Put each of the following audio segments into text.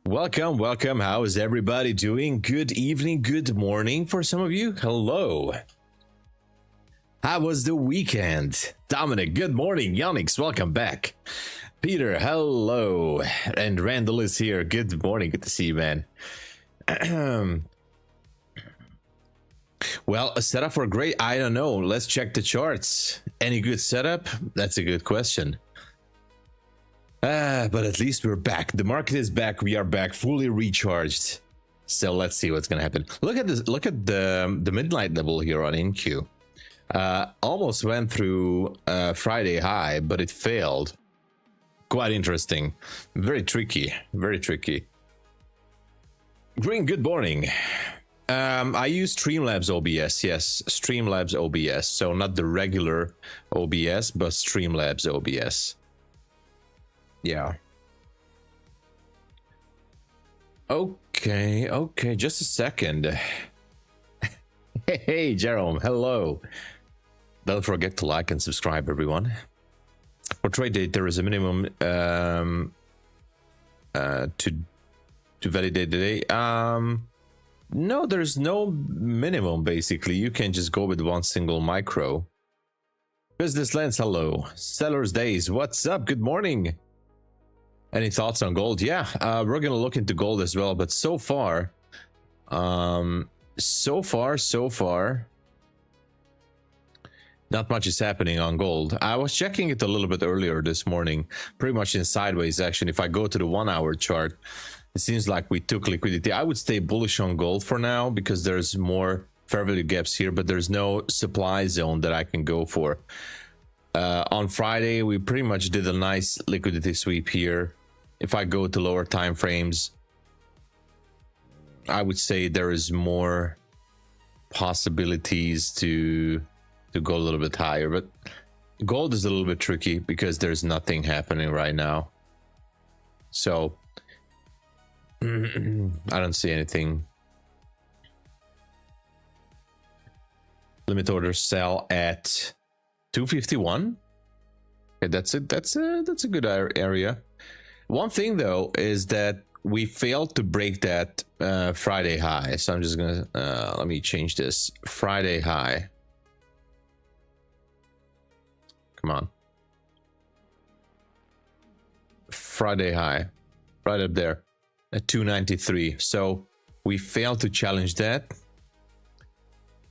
Welcome, welcome. How is everybody doing? Good evening, good morning for some of you. Hello. How was the weekend? Dominic, good morning. Yonix, welcome back. Peter, hello. And Randall is here. Good morning. Good to see you, man. Well, a setup for great, I don't know. Let's check the charts. Any good setup? That's a good question. But at least we're back. The market is back. We are back, fully recharged. So let's see what's gonna happen. Look at this. Look at the midnight level here on NQ. Almost went through Friday high, but it failed. Quite interesting. Very tricky. Very tricky. Green, good morning. I use Streamlabs OBS. Yes, Streamlabs OBS. So not the regular OBS, but Streamlabs OBS. Yeah. Okay, just a second. Hey, Jerome, hello. Don't forget to like and subscribe, everyone. For trade date, there is a minimum to validate the day. No, there's no minimum, basically. You can just go with one single micro. Business Lens, hello. Sellers Days, what's up? Good morning. Any thoughts on gold? Yeah, we're gonna look into gold as well, but so far, so far, not much is happening on gold. I was checking it a little bit earlier this morning, pretty much in sideways action. If I go to the 1 hour chart, it seems like we took liquidity. I would stay bullish on gold for now because there's more fair value gaps here, but there's no supply zone that I can go for. On Friday, we pretty much did a nice liquidity sweep here. If I go to lower time frames, I would say there is more possibilities to go a little bit higher, but gold is a little bit tricky because there's nothing happening right now. So I don't see anything. Limit order sell at 251. Okay, that's a good area. One thing though is that we failed to break that Friday high, so I'm just gonna let me change this. Friday high, come on, Friday high right up there at 293. So we failed to challenge that,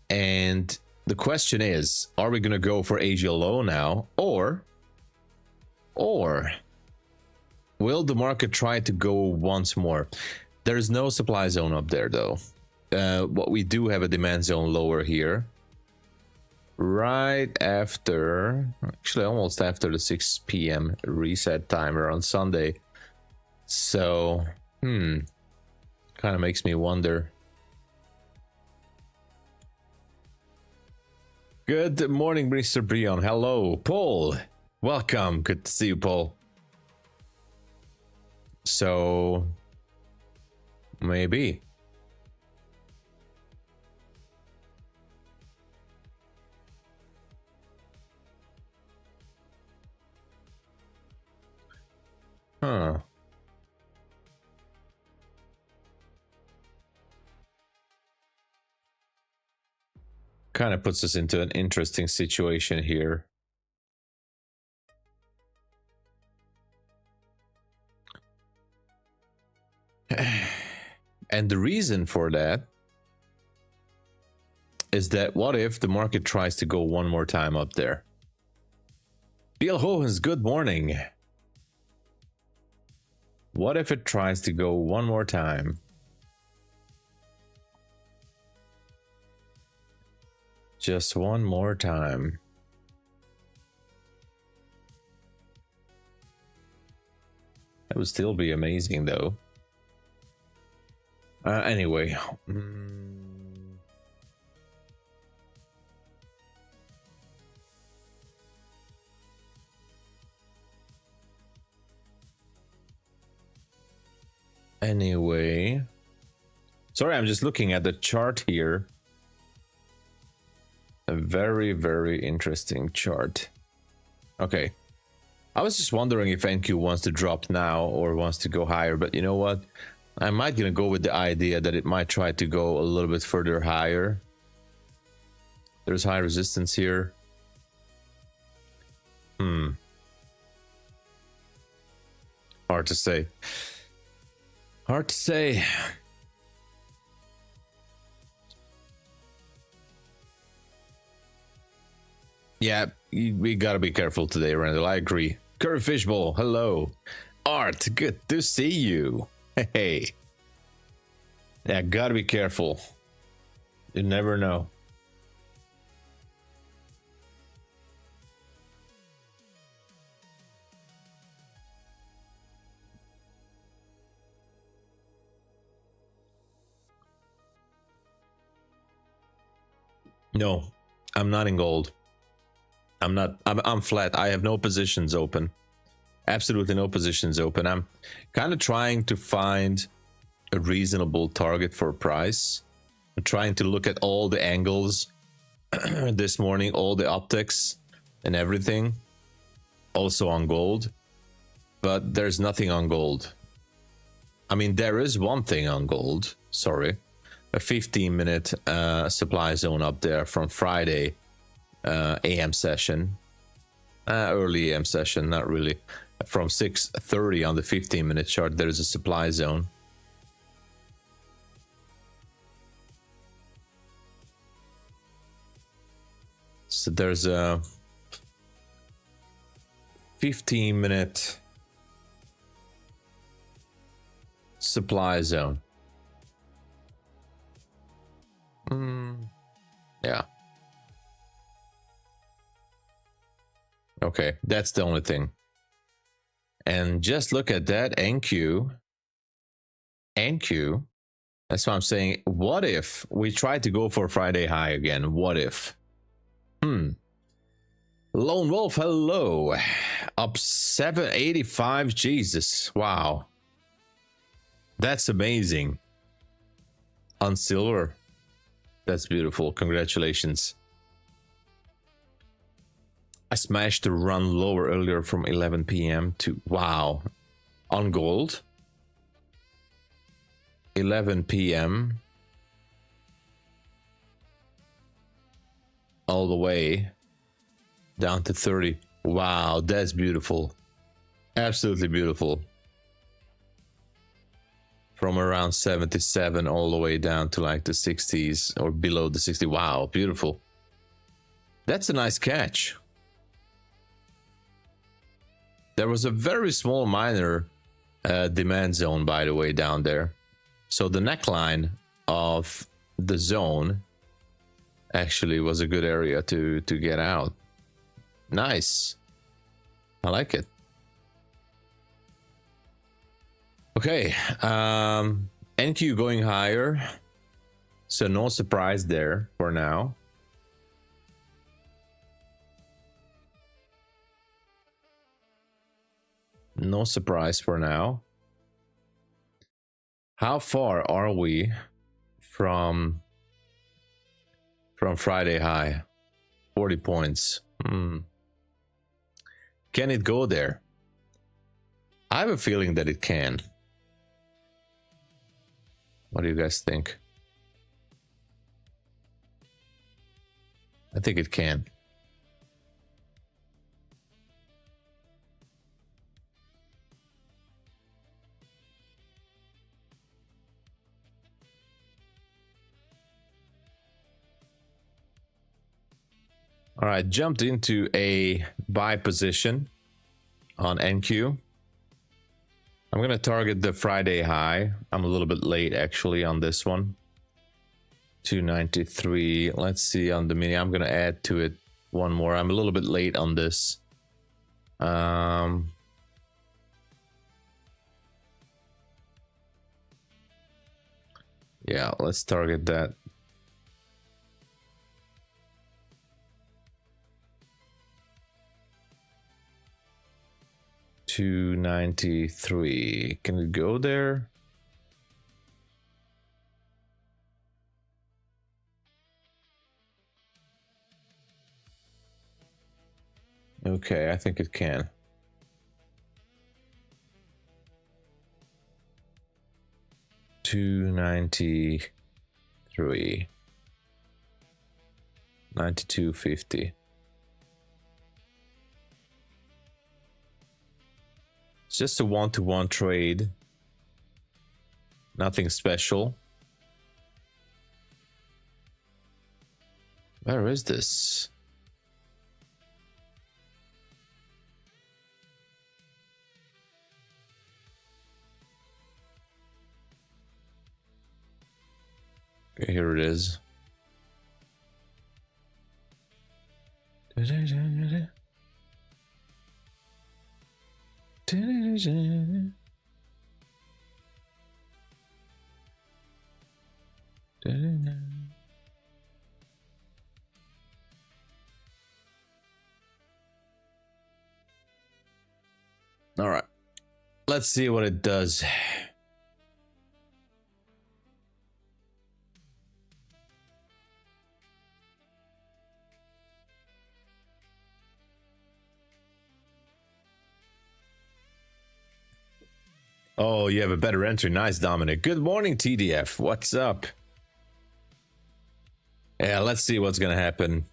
and the question is, are we gonna go for Asia low now, or will the market try to go once more? There's no supply zone up there though. What we do have a demand zone lower here, right after, actually almost after the 6 p.m. reset timer on Sunday. So kind of makes me wonder. Good morning, Mr. Brion. Hello, Paul. Welcome. Good to see you, Paul. So maybe. Huh. Kind of puts us into an interesting situation here. And the reason for that is that what if the market tries to go one more time up there? Bill Hohens, good morning. What if it tries to go one more time? Just one more time. That would still be amazing though. Anyway. Anyway. Sorry, I'm just looking at the chart here. A very, very interesting chart. Okay. I was just wondering if NQ wants to drop now or wants to go higher, but you know what? I might gonna go with the idea that it might try to go a little bit further higher. There's high resistance here. Hard to say. Hard to say. Yeah, we gotta be careful today, Randall. I agree. Curry Fishbowl, hello. Art, good to see you. Hey. Yeah, gotta be careful. You never know. No, I'm not in gold. I'm flat. I have no positions open. Absolutely no positions open. I'm kind of trying to find a reasonable target for price. I'm trying to look at all the angles this morning, all the optics and everything. Also on gold. But there's nothing on gold. I mean, there is one thing on gold. Sorry. A 15-minute supply zone up there from Friday AM session. Early AM session, not really. From 6:30 on the 15-minute chart, there's a supply zone. So there's a 15-minute supply zone. Yeah. Okay, that's the only thing. And just look at that NQ. NQ. That's what I'm saying. What if we try to go for Friday high again? What if? Lone Wolf, hello. Up 785. Jesus. Wow. That's amazing. On silver. That's beautiful. Congratulations. I smashed the run lower earlier from 11 p.m. to... Wow. On gold. 11 p.m. all the way down to 30. Wow, that's beautiful. Absolutely beautiful. From around 77 all the way down to like the 60s or below the 60. Wow, beautiful. That's a nice catch. There was a very small minor demand zone, by the way, down there. So the neckline of the zone actually was a good area to get out. Nice. I like it. Okay, NQ going higher, so no surprise there for now. No surprise for now. How far are we from Friday high? 40 points. Can it go there? I have a feeling that it can. What do you guys think? I think it can. All right, jumped into a buy position on NQ. I'm going to target the Friday high. I'm a little bit late actually on this one. 293. Let's see on the mini. I'm going to add to it one more. I'm a little bit late on this. Yeah, let's target that. $293. Can it go there? Okay, I think it can. 293. 92.50. It's just a one-to-one trade. Nothing special. Where is this? Okay, here it is. All right, let's see what it does. Oh, you have a better entry. Nice, Dominic. Good morning, TDF. What's up? Yeah, let's see what's gonna happen.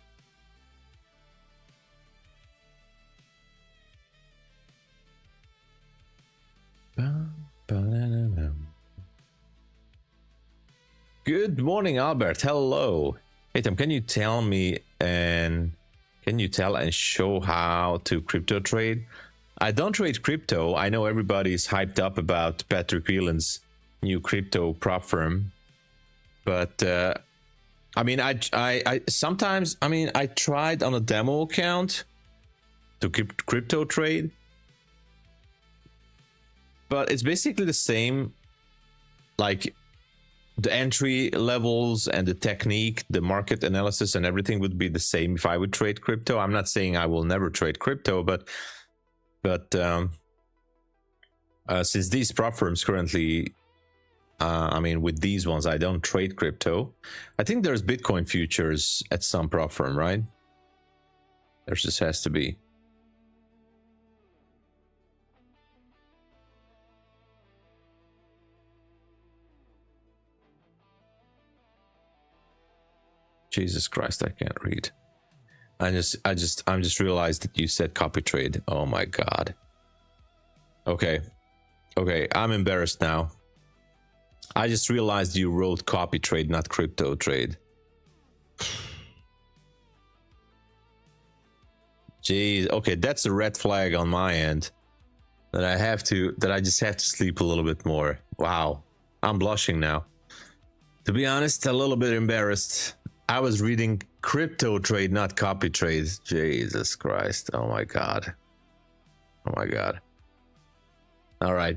Good morning, Albert. Hello. Hey, Tom, can you tell me and show how to crypto trade? I don't trade crypto. I know everybody's hyped up about Patrick Whelan's new crypto prop firm, but I mean, I sometimes, I mean, I tried on a demo account to crypto trade, but it's basically the same. Like the entry levels and the technique, the market analysis and everything would be the same if I would trade crypto. I'm not saying I will never trade crypto, but since these prop firms currently, I mean, with these ones, I don't trade crypto. I think there's Bitcoin futures at some prop firm, right? There just has to be. Jesus Christ, I can't read. I'm just realized that you said copy trade. Oh my God. Okay, I'm embarrassed now. I just realized you wrote copy trade, not crypto trade. Jeez, okay, that's a red flag on my end. That I just have to sleep a little bit more. Wow, I'm blushing now. To be honest, a little bit embarrassed. I was reading crypto trade, not copy trade. Jesus Christ. Oh my God. Oh my God. All right.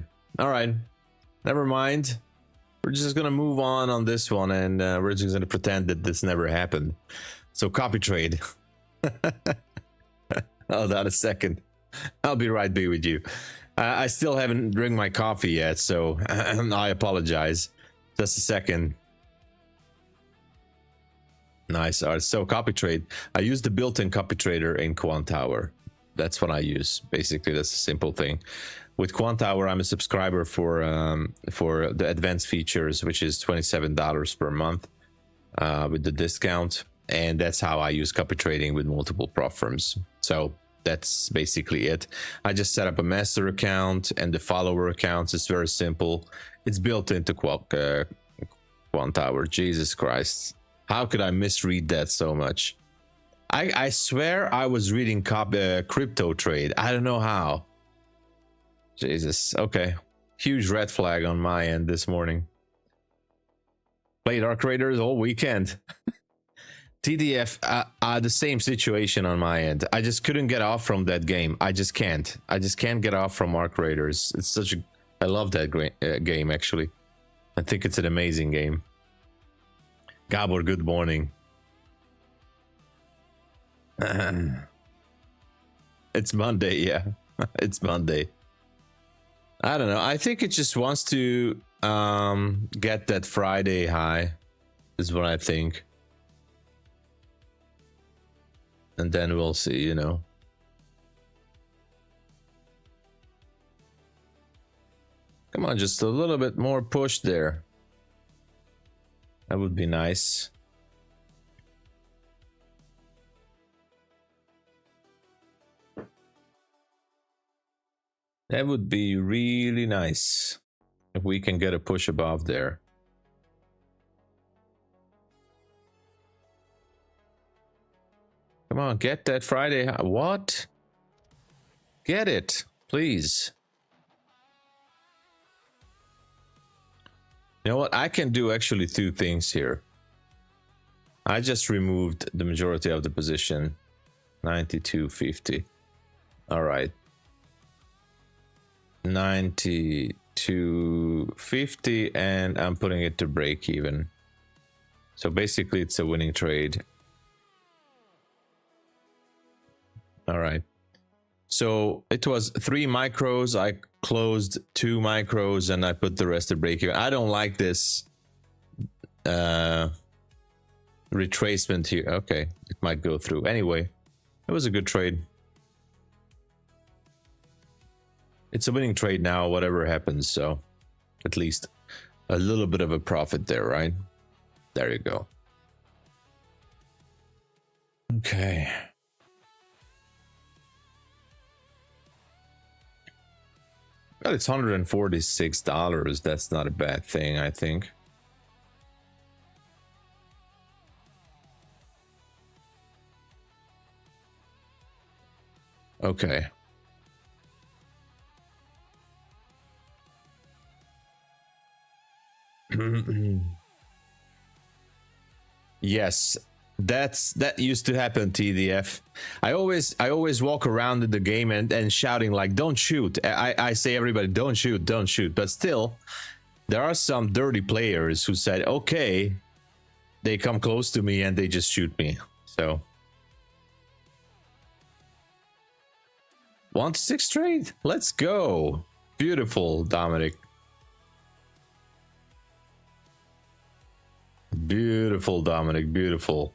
Never mind. We're just gonna move on this one, and we're just gonna pretend that this never happened. So copy trade. Hold on a second. I'll be right back with you. I still haven't drank my coffee yet, so I apologize. Just a second. Nice. All right, so copy trade. I use the built-in copy trader in Quant Tower. That's what I use. Basically, that's a simple thing. With Quant Tower, I'm a subscriber for the advanced features, which is $27 per month with the discount, and that's how I use copy trading with multiple prop firms. So that's basically it. I just set up a master account, and the follower accounts is very simple. It's built into Quant Tower. Jesus Christ. How could I misread that so much? I swear I was reading crypto trade. I don't know how. Jesus. Okay. Huge red flag on my end this morning. Played Arc Raiders all weekend. TDF, the same situation on my end. I just couldn't get off from that game. I just can't get off from Arc Raiders. It's such a... I love that game, actually. I think it's an amazing game. Gabor, good morning. It's Monday, yeah. It's Monday. I don't know. I think it just wants to get that Friday high, is what I think. And then we'll see, you know. Come on, just a little bit more push there. That would be nice. That would be really nice if we can get a push above there. Come on, get that Friday high. What? Get it, please. You know what? I can do actually two things here. I just removed the majority of the position. 92.50. All right. 92.50, and I'm putting it to break even. So basically it's a winning trade. All right. So it was 3 micros. I closed 2 micros and I put the rest to break even. I don't like this retracement here. Okay, it might go through. Anyway, it was a good trade. It's a winning trade now, whatever happens. So at least a little bit of a profit there, right? There you go. Okay. Well, it's $146. That's not a bad thing, I think. Okay. Yes, that used to happen, TDF. I always walk around in the game and shouting like, don't shoot. I say everybody, don't shoot, don't shoot. But still, there are some dirty players who said, okay, they come close to me and they just shoot me. So 1-6 trade, let's go. Beautiful, Dominic. Beautiful, Dominic, beautiful.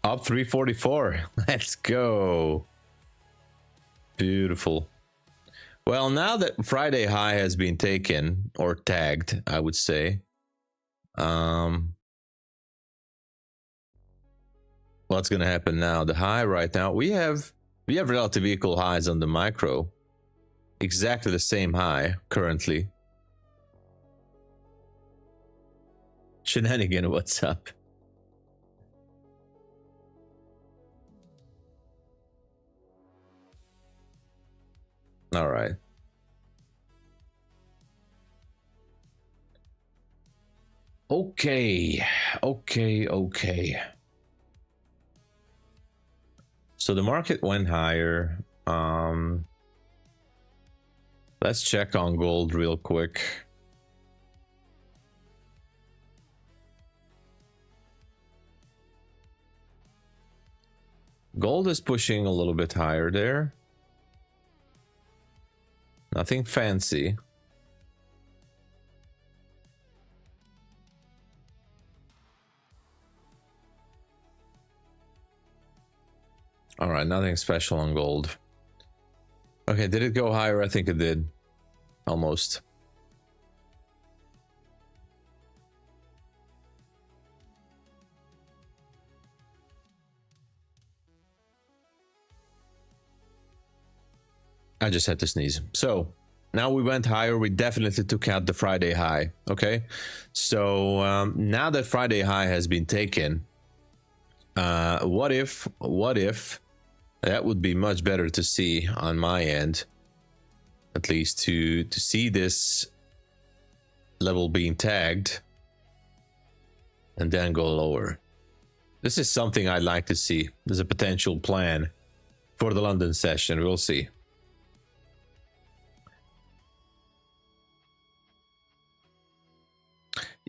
Up 344. Let's go. Beautiful. Well, now that Friday high has been taken or tagged, I would say. What's gonna happen now? The high right now, we have relative equal highs on the micro. Exactly the same high currently. Shenanigan, what's up? All right. Okay. So the market went higher. Let's check on gold real quick. Gold is pushing a little bit higher there. Nothing fancy. All right, nothing special on gold. Okay, did it go higher? I think it did. Almost. I just had to sneeze. So now we went higher. We definitely took out the Friday high. Okay, so now that Friday high has been taken, what if that would be much better to see on my end, at least to see this level being tagged and then go lower. This is something I'd like to see. There's a potential plan for the London session. We'll see.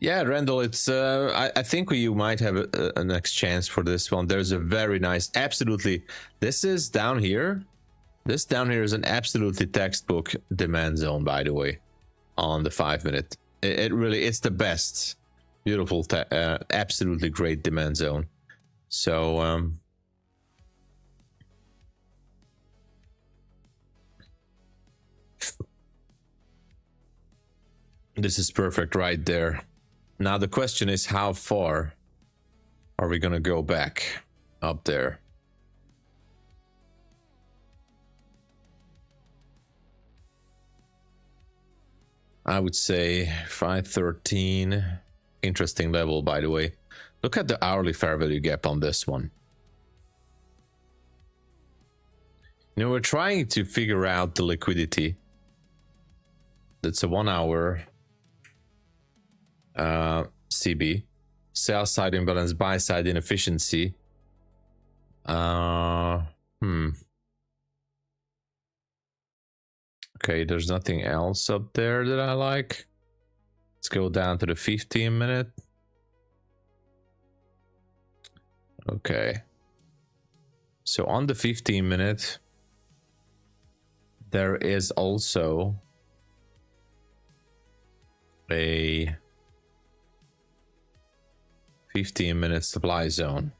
Yeah, Randall, it's I think you might have a next chance for this one. There's a very nice, absolutely, this is down here. This down here is an absolutely textbook demand zone, by the way, on the 5 minute. It really, it's the best. Beautiful, absolutely great demand zone. So this is perfect right there. Now the question is, how far are we gonna go back up there? I would say 513. Interesting level, by the way. Look at the hourly fair value gap on this one. You know, we're trying to figure out the liquidity. That's a 1 hour CB. Sell side imbalance, buy side inefficiency. Okay, there's nothing else up there that I like. Let's go down to the 15-minute. Okay. So on the 15-minute, there is also a 15-minute supply zone.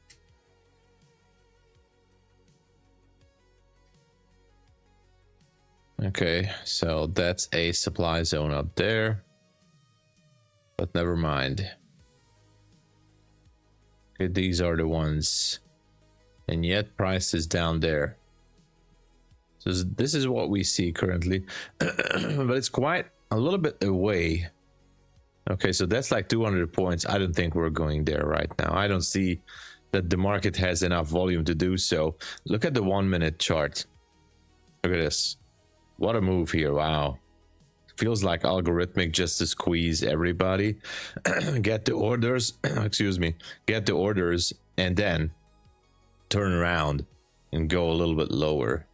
Okay, so that's a supply zone up there, but never mind. Okay, these are the ones, and yet price is down there. So this is what we see currently, but it's quite a little bit away. Okay, so that's like 200 points. I don't think we're going there right now. I don't see that the market has enough volume to do so. Look at the 1-minute chart. Look at this. What a move here. Wow. Feels like algorithmic just to squeeze everybody. Get the orders, excuse me, get the orders and then turn around and go a little bit lower.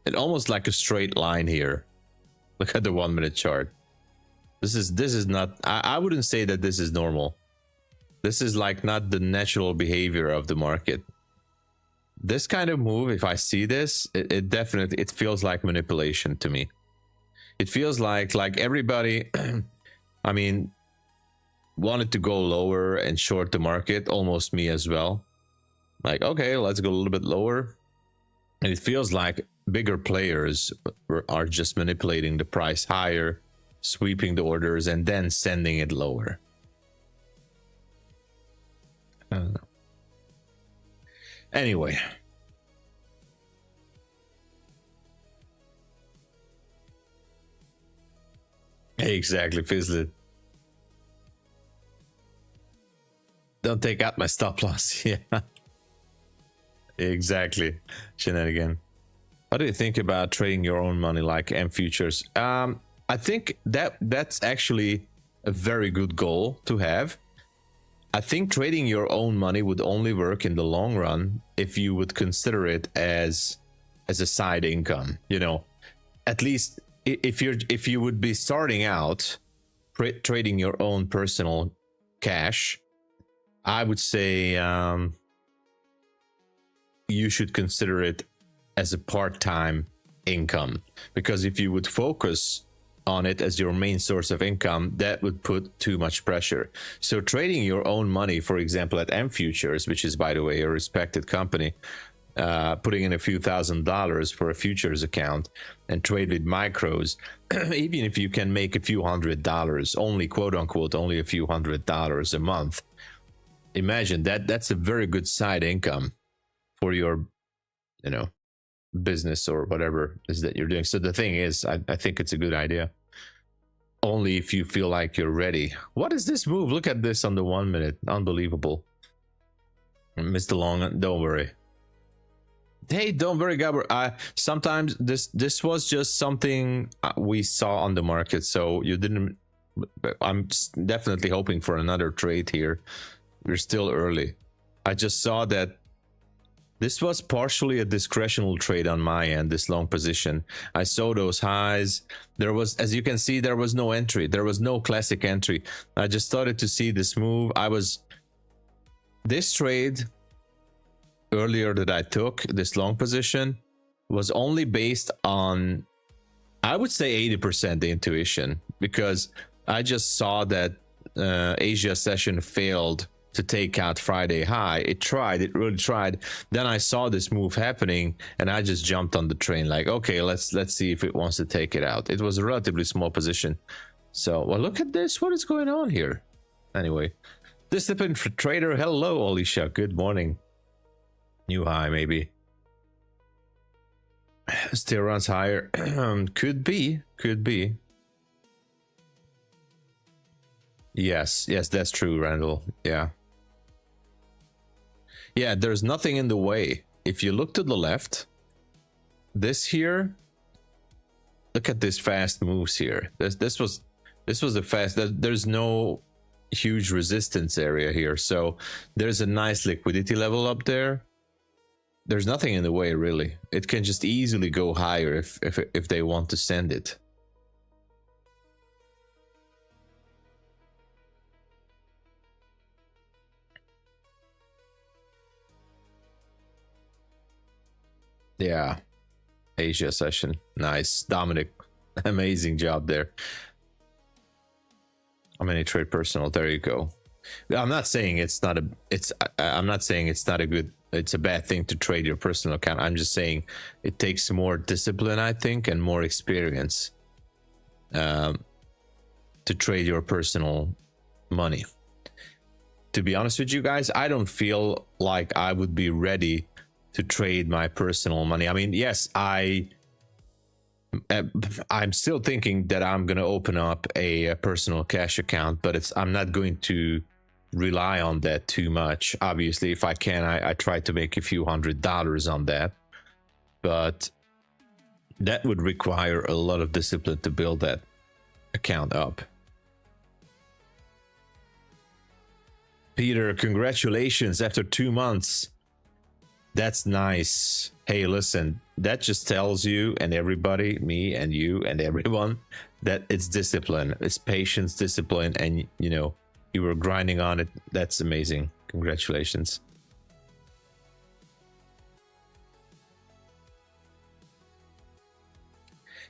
It's almost like a straight line here. Look at the 1-minute chart. This is not, I wouldn't say that this is normal. This is like not the natural behavior of the market. This kind of move, if I see this, it definitely, it feels like manipulation to me. It feels like everybody, I mean, wanted to go lower and short the market, almost me as well. Like, okay, let's go a little bit lower. And it feels like bigger players are just manipulating the price higher, sweeping the orders, and then sending it lower. I don't know. Anyway. Exactly, Fizzlet. Don't take out my stop loss. Yeah. Exactly. Shenanigan. What do you think about trading your own money like M futures? I think that's actually a very good goal to have. I think trading your own money would only work in the long run if you would consider it as a side income. You know, at least if you would be starting out trading your own personal cash, I would say you should consider it as a part-time income, because if you would focus on it as your main source of income, that would put too much pressure. So trading your own money, for example, at M Futures, which is, by the way, a respected company, putting in a few $1,000s for a futures account and trade with micros, even if you can make a few $100s, only quote unquote, only a few $100s a month, imagine that's a very good side income for your, you know, business or whatever it is that you're doing. So the thing is, I think it's a good idea, only if you feel like you're ready. What is this move? Look at this on the 1 minute. Unbelievable. Mr. Long, don't worry. Hey, don't worry, Gabber. Sometimes this was just something we saw on the market, so you didn't. I'm definitely hoping for another trade here. We're still early. I just saw that this was partially a discretional trade on my end, this long position. I saw those highs. There was, as you can see, there was no entry. There was no classic entry. I just started to see this move. This trade earlier that I took, this long position, was only based on, I would say 80% intuition, because I just saw that Asia session failed to take out Friday high. It really tried. Then I saw this move happening and I just jumped on the train like, okay, let's see if it wants to take it out. It was a relatively small position. So, well, look at this. What is going on here? Anyway, disciplined for trader. Hello, Alicia. Good morning. New high, maybe. Still runs higher. Could be. Could be. Yes, yes, that's true, Randall. Yeah. Yeah, there's nothing in the way. If you look to the left, this here, look at this fast moves here. This was the fast. There's no huge resistance area here, so there's a nice liquidity level up there. There's nothing in the way, really. It can just easily go higher if they want to send it. Yeah, Asia session, nice. Dominic, amazing job there. How many trade personal? There you go. I'm not saying it's not a. I'm not saying it's not a good. It's a bad thing to trade your personal account. I'm just saying it takes more discipline, I think, and more experience to trade your personal money. To be honest with you guys, I don't feel like I would be ready to trade my personal money. I mean, yes, I'm still thinking that I'm gonna open up a personal cash account, but I'm not going to rely on that too much. Obviously, if I can, I try to make a few $100s on that, but that would require a lot of discipline to build that account up. Peter, congratulations after 2 months. That's nice. Hey, listen, that just tells you and everybody, me and you and everyone, that it's discipline. It's patience, discipline, and you know, you were grinding on it. That's amazing. Congratulations.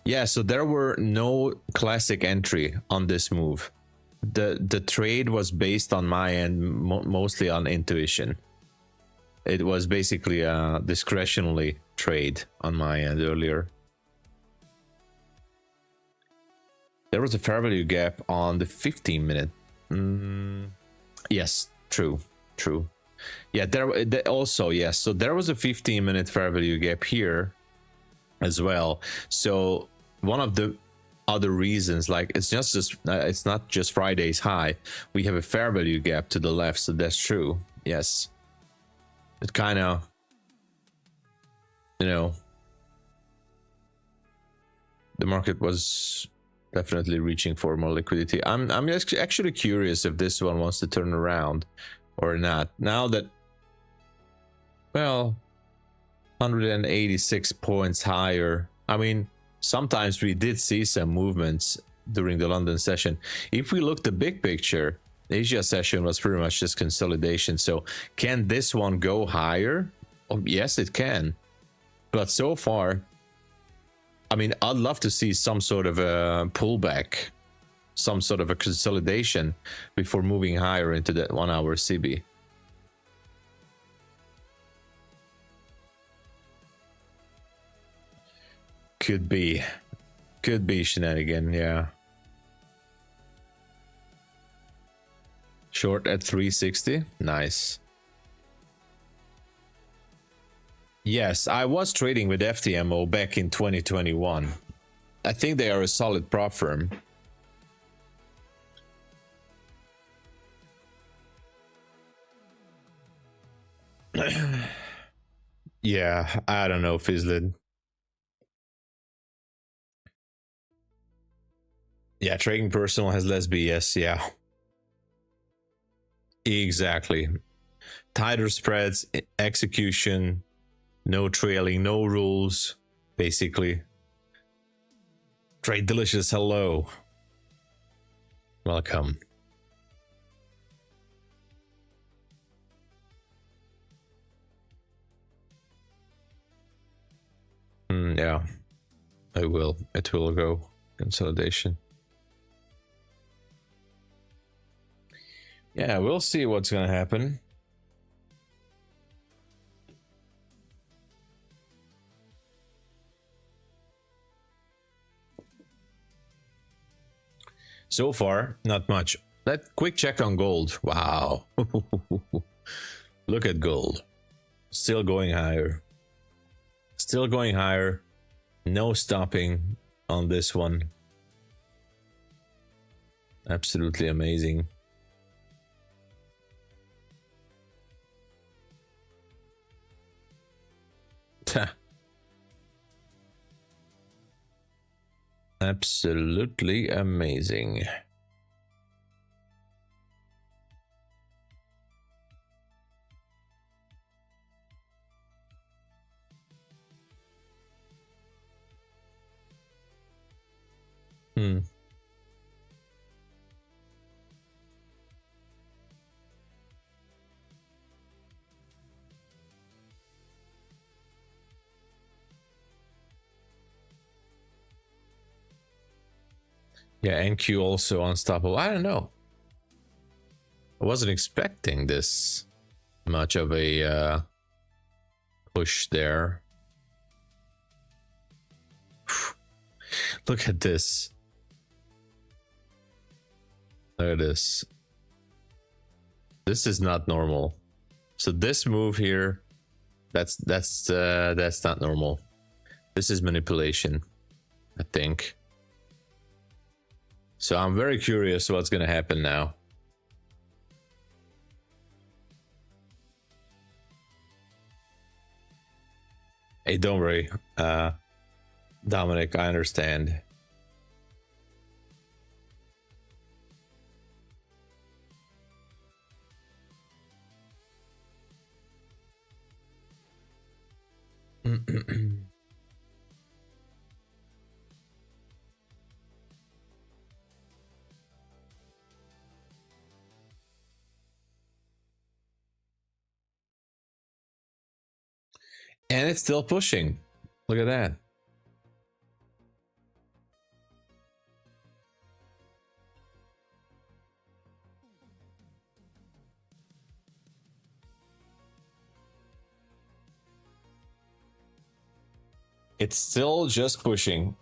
Yeah, so there were no classic entry on this move. The trade was based on my end, mostly on intuition. It was basically a discretionary trade on my end earlier. There was a fair value gap on the 15-minute. Yes, true. Yeah, there also, yes. So there was a 15-minute fair value gap here as well. So one of the other reasons, like it's not just Friday's high. We have a fair value gap to the left, so that's true. Yes. It kind of, you know, the market was definitely reaching for more liquidity. I'm actually curious if this one wants to turn around or not. Now that, well, 186 points higher. I mean, sometimes we did see some movements during the London session. If we look the big picture, the Asia session was pretty much just consolidation. So can this one go higher? Oh, yes, it can. But so far, I mean, I'd love to see some sort of a pullback, some sort of a consolidation before moving higher into that 1 hour CB. Could be shenanigan, yeah. Short at 360, nice. Yes, I was trading with FTMO back in 2021. I think they are a solid prop firm. Yeah, I don't know, Fizzled. Yeah, trading personal has less BS, yeah. Exactly. Tighter spreads, execution, no trailing, no rules, basically. Trade Delicious, hello. Welcome. Yeah, it will go. Consolidation. Yeah, we'll see what's gonna happen. So far, not much. That quick check on gold. Wow. Look at gold. Still going higher. Still going higher. No stopping on this one. Absolutely amazing. Absolutely amazing. Yeah, NQ also unstoppable. I don't know. I wasn't expecting this much of a push there. Look at this. Look at this. This is not normal. So this move here, that's not normal. This is manipulation, I think. So I'm very curious what's going to happen now. Hey, don't worry, Dominic, I understand. And it's still pushing. Look at that. It's still just pushing.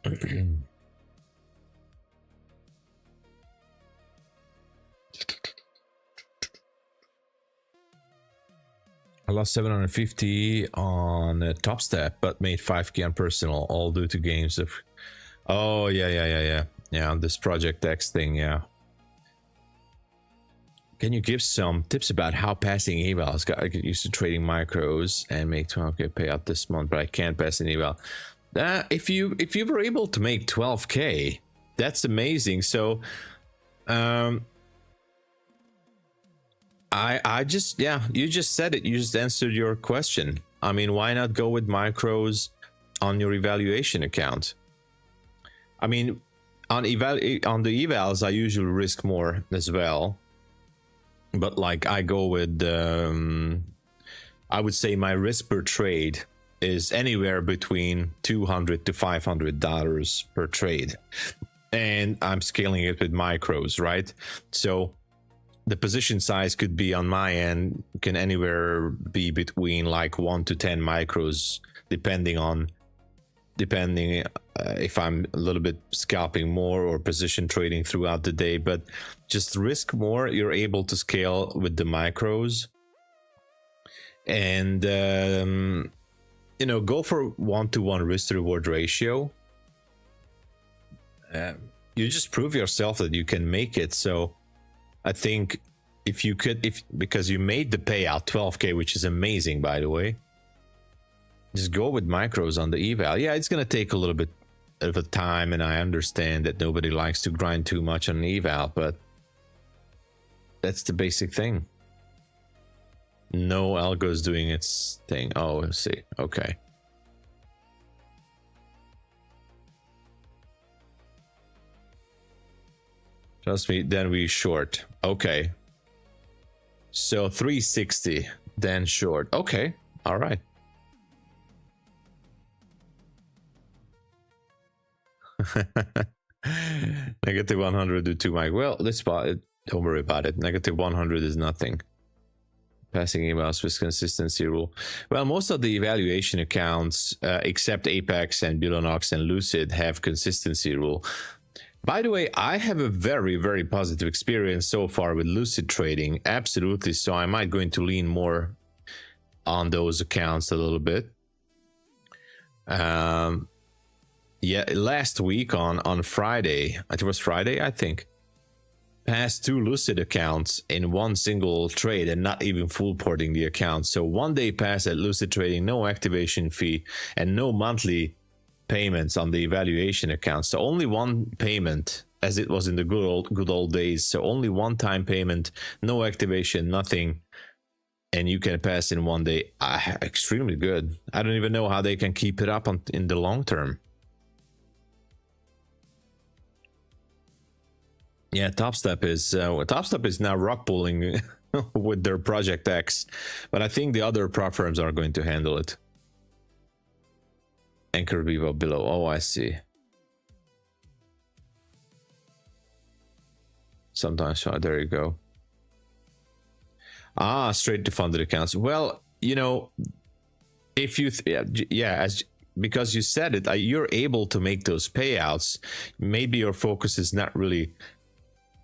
I lost 750 on Top Step, but made 5k on personal, all due to games of. Oh yeah, on this Project X thing. Yeah. Can you give some tips about how passing evals? I get used to trading micros and make 12k payout this month, but I can't pass an eval. If you were able to make 12k, that's amazing. So I just, yeah, you just said it. You just answered your question. I mean, why not go with micros on your evaluation account? I mean, on the evals, I usually risk more as well. But like I go with, I would say my risk per trade is anywhere between $200 to $500 per trade. And I'm scaling it with micros, right? So the position size could be on my end, can anywhere be between like 1 to 10 micros, depending if I'm a little bit scalping more or position trading throughout the day. But just risk more, you're able to scale with the micros. And you know, go for 1-to-1 risk to reward ratio. You just prove yourself that you can make it. So I think if you could, because you made the payout 12k, which is amazing, by the way. Just go with micros on the eval. Yeah, it's gonna take a little bit of a time, and I understand that nobody likes to grind too much on an eval, but that's the basic thing. No algo is doing its thing. Oh, let's see. Okay. Trust me, then we short. Okay. So 360, then short. Okay. All right. Negative 100 to 2 Mike. Well, let's spot it. Don't worry about it. Negative 100 is nothing. Passing evals with consistency rule. Well, most of the evaluation accounts, except Apex and Bulenox and Lucid, have consistency rule. By the way, I have a very, very positive experience so far with Lucid Trading. Absolutely. So I might going to lean more on those accounts a little bit. Yeah, last week on Friday, it was Friday, I think, passed 2 Lucid accounts in one single trade and not even full porting the account. So one day pass at Lucid Trading, no activation fee and no monthly payments on the evaluation account. So only one payment, as it was in the good old days. So only one time payment, no activation, nothing, and you can pass in one day. Extremely good. I don't even know how they can keep it up in the long term. Yeah, TopStep is now rock pulling with their Project X, but I think the other prop firms are going to handle it. Anchor Vivo below. Oh, I see. Sometimes, oh, there you go. Ah, straight to funded accounts. Well, you know, if you because you said it, you're able to make those payouts. Maybe your focus is not really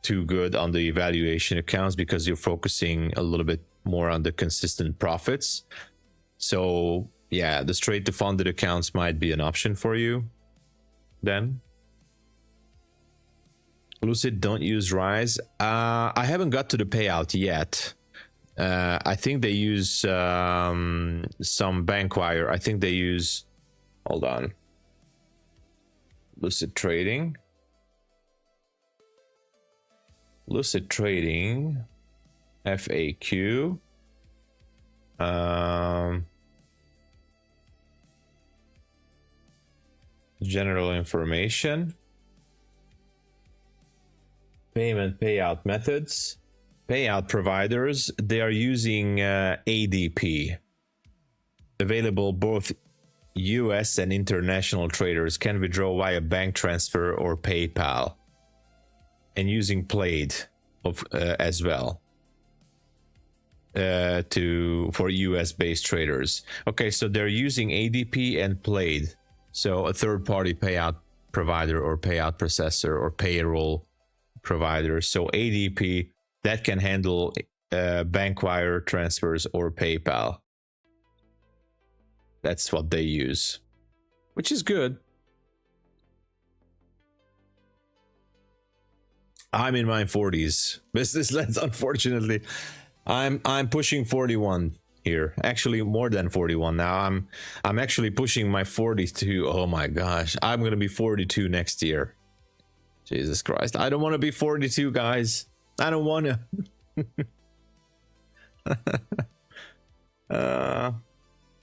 too good on the evaluation accounts because you're focusing a little bit more on the consistent profits. So yeah, the straight to funded accounts might be an option for you then. Lucid don't use Rise. I haven't got to the payout yet. I think they use some Bankwire. I think they use, hold on, Lucid Trading. Lucid Trading FAQ. General information. Payment payout methods. Payout providers. They are using ADP. Available both US and international traders can withdraw via bank transfer or PayPal. And using Plaid as well for US based traders. Okay, so they're using ADP and Plaid. So a third-party payout provider or payout processor or payroll provider. So ADP that can handle bank wire transfers or PayPal. That's what they use, which is good. I'm in my 40s. Business lens, unfortunately. I'm pushing 41 here. Actually, more than 41 now. I'm actually pushing my 42. Oh my gosh. I'm gonna be 42 next year. Jesus Christ. I don't want to be 42, guys. I don't want to.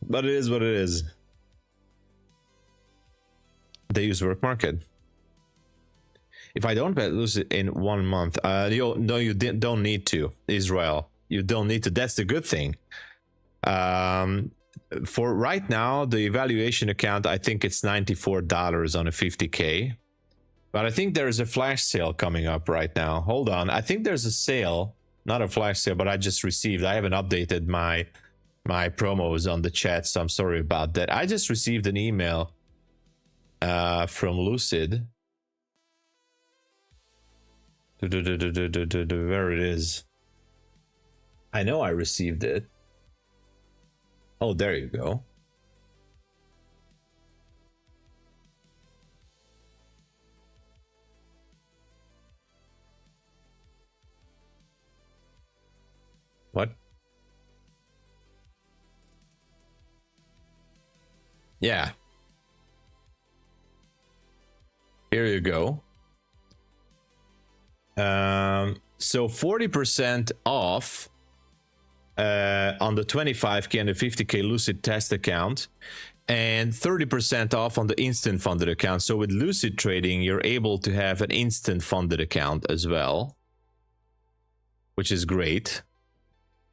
But it is what it is. They use work market. If I don't lose it in 1 month, you don't need to, Israel. You don't need to. That's the good thing. For right now, the evaluation account, I think it's $94 on a 50K. But I think there's a flash sale coming up right now. Hold on. I think there's a sale, not a flash sale, but I just received. I haven't updated my promos on the chat, so I'm sorry about that. I just received an email from Lucid. Where it is. I know I received it. Oh, there you go. What? Yeah. Here you go. So 40% off on the 25K and the 50K Lucid test account, and 30% off on the instant funded account. So with Lucid Trading, you're able to have an instant funded account as well, which is great.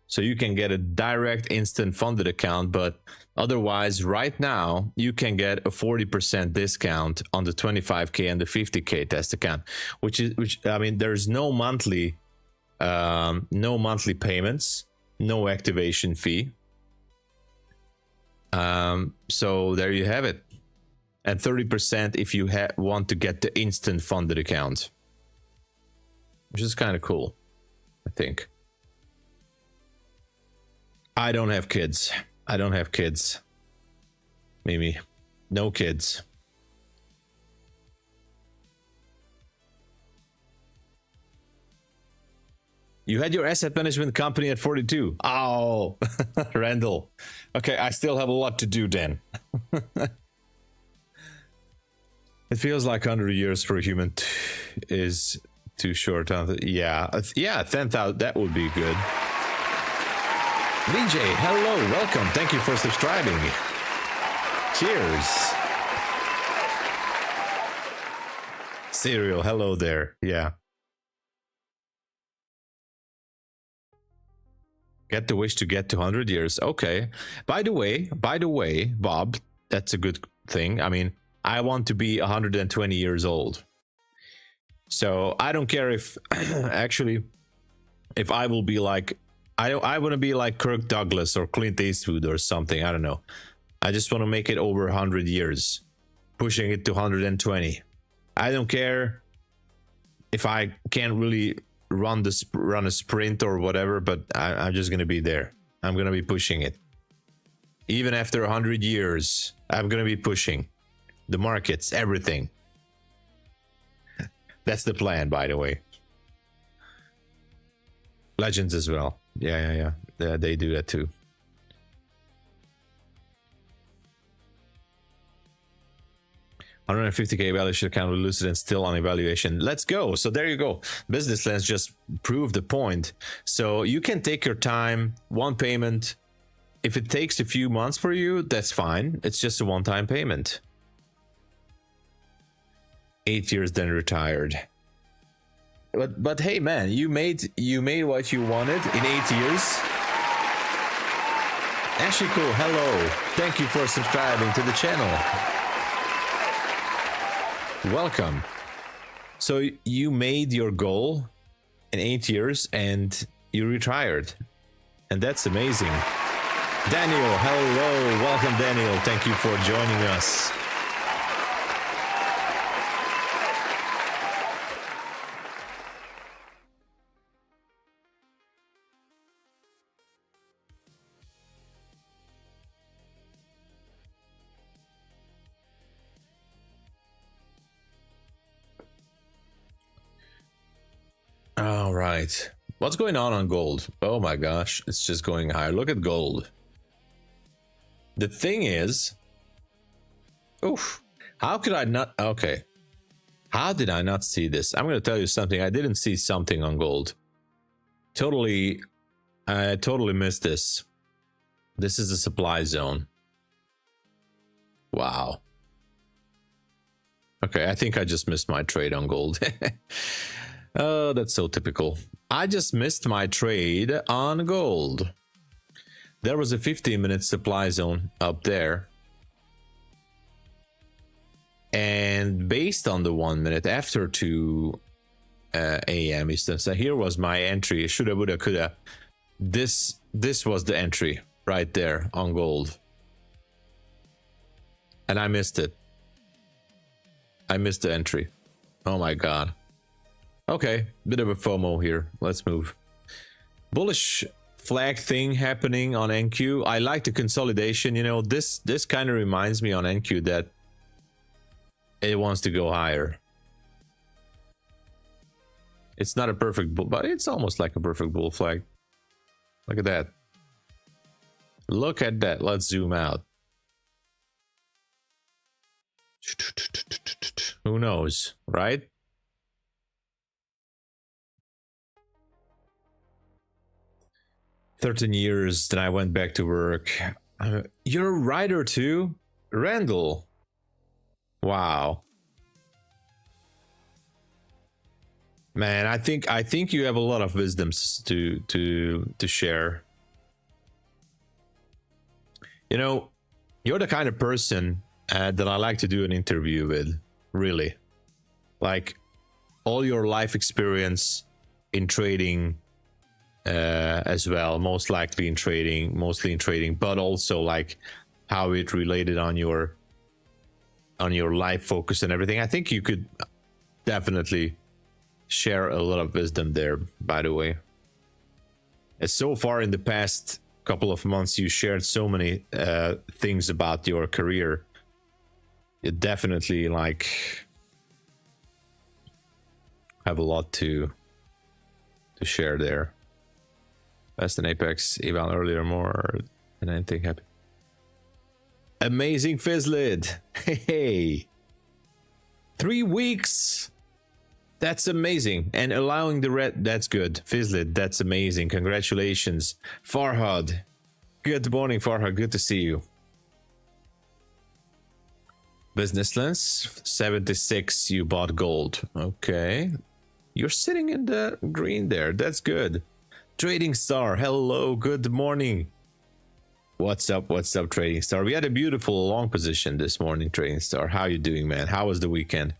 So you can get a direct instant funded account, but otherwise right now you can get a 40% discount on the 25K and the 50K test account, which I mean, there's no monthly payments, no activation fee. So there you have it. And 30% if you want to get the instant funded account, which is kind of cool, I think. I don't have kids. I don't have kids. Mimi, no kids. You had your asset management company at 42. Oh, Randall. Okay, I still have a lot to do then. It feels like 100 years for a human is too short. Yeah, 10,000, that would be good. VJ, hello, welcome. Thank you for subscribing. Cheers. Serial, hello there. Yeah. Get the wish to get to 100 years. Okay. By the way, Bob, that's a good thing. I mean, I want to be 120 years old. So I don't care if actually, if I will be like, I want to be like Kirk Douglas or Clint Eastwood or something. I don't know. I just want to make it over 100 years, pushing it to 120. I don't care if I can't really run a sprint or whatever, but I'm just going to be there. I'm going to be pushing it. Even after 100 years, I'm going to be pushing the markets, everything. That's the plan, by the way. Legends as well. Yeah. They do that too. $150K valuation account with Lucid and still on evaluation. Let's go. So there you go. Business Lens just proved the point. So you can take your time, one payment. If it takes a few months for you, that's fine. It's just a one-time payment. 8 years, then retired. But hey man, you made what you wanted in 8 years. Ashiko, hello. Thank you for subscribing to the channel. Welcome. So you made your goal in 8 years and you retired. And that's amazing. Daniel, hello. Welcome, Daniel. Thank you for joining us. All right. What's going on gold? Oh my gosh, it's just going higher. Look at gold. The thing is, oof, how could I not? Okay. How did I not see this? I'm going to tell you something. I didn't see something on gold. I totally missed this. This is a supply zone. Wow. Okay, I think I just missed my trade on gold. Oh, that's so typical. I just missed my trade on gold. There was a 15-minute supply zone up there. And based on the 1 minute after 2 a.m. Eastern, so here was my entry. Shoulda, woulda, coulda. This was the entry right there on gold. And I missed it. I missed the entry. Oh my God. Okay, bit of a FOMO here. Let's move. Bullish flag thing happening on NQ. I like the consolidation. You know, this kind of reminds me on NQ that it wants to go higher. It's not a perfect bull, but it's almost like a perfect bull flag. Look at that. Look at that. Let's zoom out. Who knows, right? "13 years, then I went back to work." You're a writer too, Randall. Wow, man. I think you have a lot of wisdoms to share. You know, you're the kind of person that I like to do an interview with. Really, like all your life experience in trading. As well, mostly in trading, but also like how it related on your life focus and everything. I think you could definitely share a lot of wisdom there, by the way. As so far in the past couple of months, you shared so many things about your career. You definitely like have a lot to share there. Best in Apex, Eval earlier more than anything happened. Amazing Fizzlid. Hey, 3 weeks. That's amazing. And allowing the red, that's good. Fizzlid, that's amazing. Congratulations. Farhad. Good morning, Farhad. Good to see you. Business Lens, 76. You bought gold. Okay. You're sitting in the green there. That's good. Trading Star, hello, good morning. What's up, Trading Star? We had a beautiful long position this morning, Trading Star. How you doing, man? How was the weekend?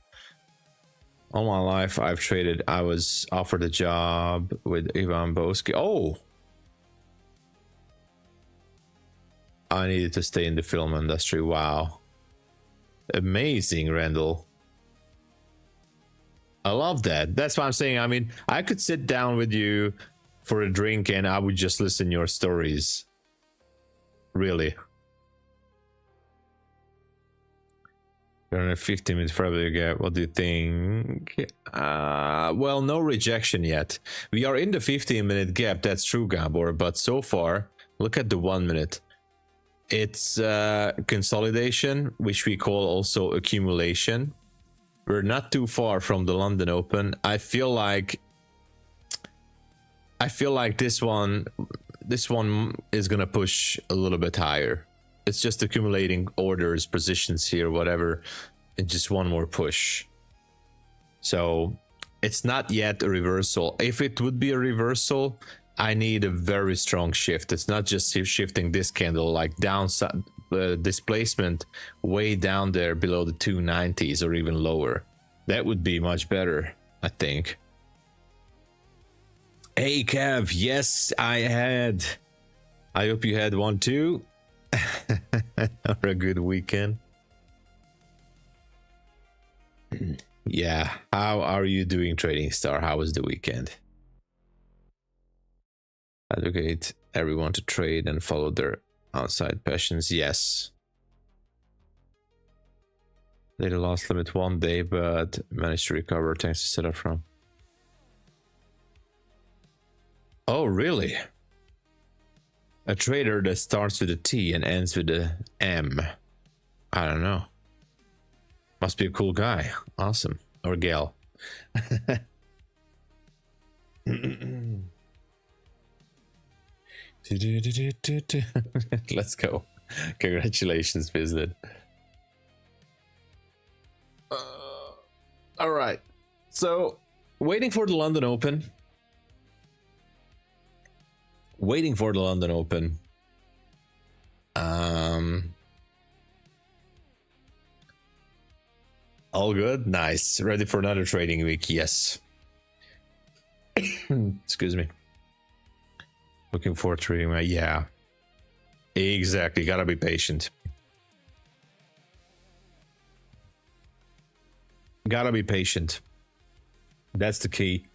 All my life I've traded. I was offered a job with Ivan Boski. Oh, I needed to stay in the film industry. Wow, amazing, Randall. I love that. That's what I'm saying. I mean, I could sit down with you for a drink and I would just listen your stories. Really. You're in a 15-minute February gap. What do you think? Well, no rejection yet. We are in the 15-minute gap. That's true, Gabor. But so far, look at the 1 minute. It's consolidation, which we call also accumulation. We're not too far from the London Open. I feel like this one is gonna push a little bit higher. It's just accumulating orders, positions here, whatever, and just one more push. So it's not yet a reversal. If it would be a reversal, I need a very strong shift. It's not just shifting this candle, like downside displacement way down there below the 290s or even lower. That would be much better, I think. Hey Kev, yes, I had. I hope you had one too. Or a good weekend. Yeah, how are you doing, Trading Star? How was the weekend? Advocate everyone to trade and follow their outside passions. Yes. They lost limit 1 day, but managed to recover thanks to setup from. Oh, really? A trader that starts with a T and ends with a M. I don't know. Must be a cool guy. Awesome. Or gal. Let's go. Congratulations, Visit. All right. So, waiting for the London Open. All good. Nice. Ready for another trading week. Yes. Excuse me. Looking for trading. Yeah. Exactly. Gotta be patient. Gotta be patient. That's the key.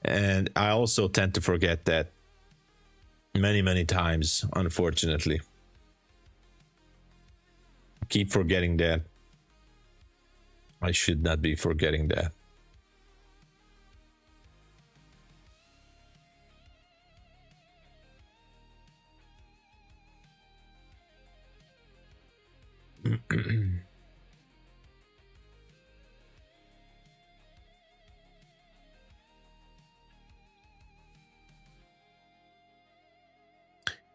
And I also tend to forget that many times, unfortunately. Keep forgetting that. I should not be forgetting that.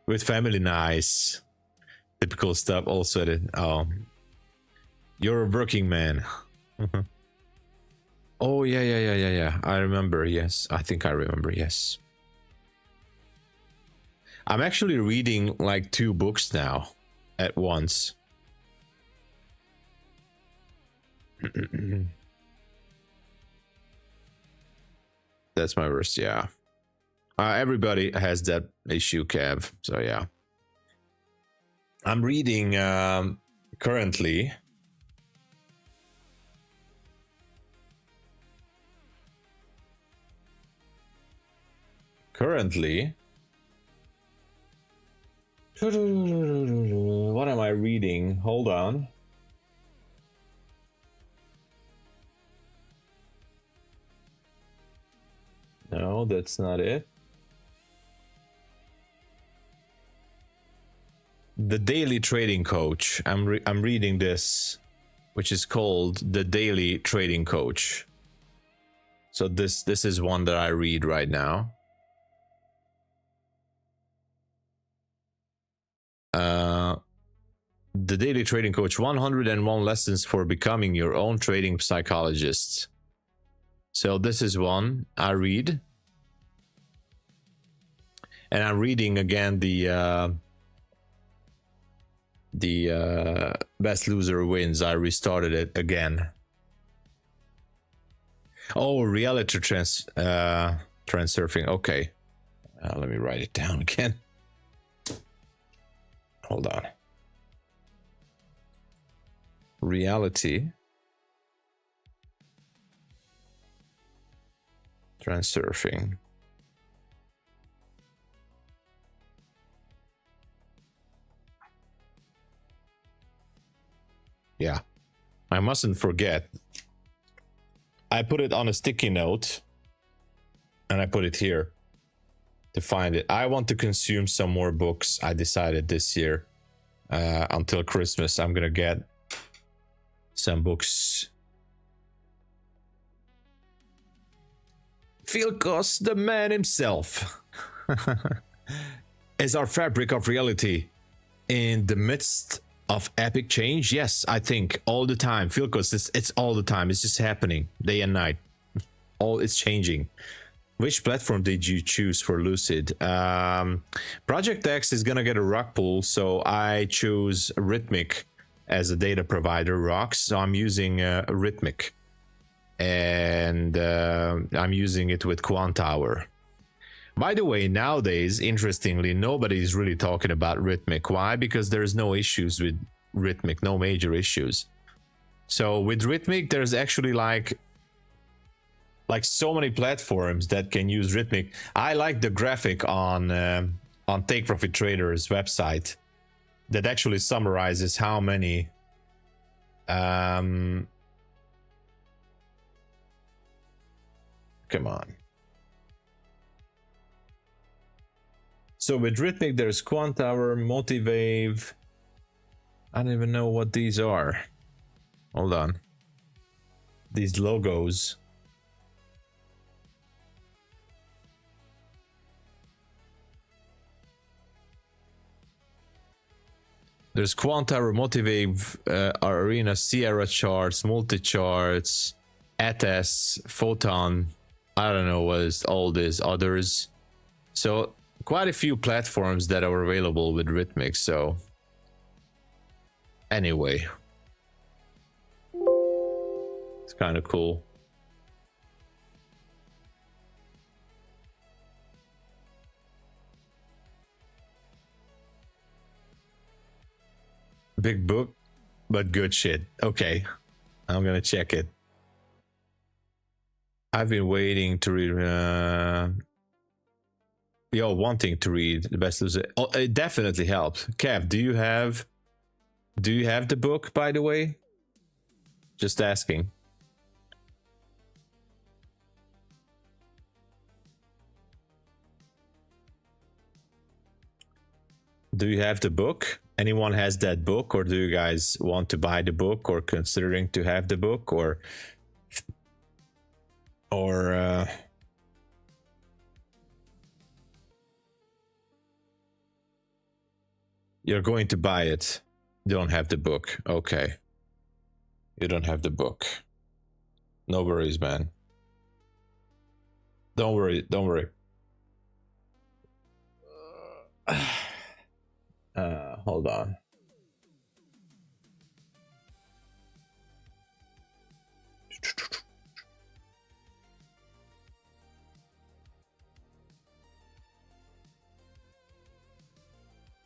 with family, nice. Typical stuff. Also, you're a working man. Oh yeah. I remember. Yes, I think I remember. Yes. I'm actually reading like 2 books now at once. That's my worst. Yeah. Everybody has that issue, Kev. So yeah. I'm reading currently. What am I reading? Hold on. No, that's not it. The Daily Trading Coach. I'm reading this, which is called The Daily Trading Coach. So this is one that I read right now. The Daily Trading Coach, 101 lessons for becoming your own trading psychologist. So this is one I read. And I'm reading again the Best Loser Wins. I restarted it again. Oh, reality transurfing. Okay. Let me write it down again. Hold on. Reality transurfing. Yeah, I mustn't forget. I put it on a sticky note and I put it here to find it. I want to consume some more books. I decided this year until Christmas I'm gonna get some books. Phil Goss, the man himself, is our fabric of reality in the midst of epic change. Yes, I think all the time. Phil Goss, it's all the time. It's just happening day and night. All is changing. Which platform did you choose for Lucid? Project X is gonna get a rug pull, so I choose Rhythmic as a data provider, rocks. So I'm using Rhythmic, and I'm using it with Quantower. By the way, nowadays, interestingly, nobody's really talking about Rhythmic. Why? Because there's no issues with Rhythmic, no major issues. So with Rhythmic, there's actually like so many platforms that can use Rhythmic. I like the graphic on Take Profit Traders website that actually summarizes how many come on. So with Rhythmic, there's Quantower, Motivave. I don't even know what these are. Hold on. These logos. There's Quantower, Motivave, Arena, Sierra charts, multi-charts, ATS, Photon. I don't know what is all these others. So quite a few platforms that are available with Rhythmic. So anyway, it's kind of cool. Big book, but good shit. Okay, I'm gonna check it. I've been waiting to read. Wanting to read the Best Loser. Oh, it definitely helps. Kev, do you have the book, by the way? Just asking. Do you have the book? Anyone has that book, or do you guys want to buy the book, or considering to have the book, or You're going to buy it. You don't have the book. Okay. You don't have the book. No worries, man. Don't worry. Don't worry. Hold on.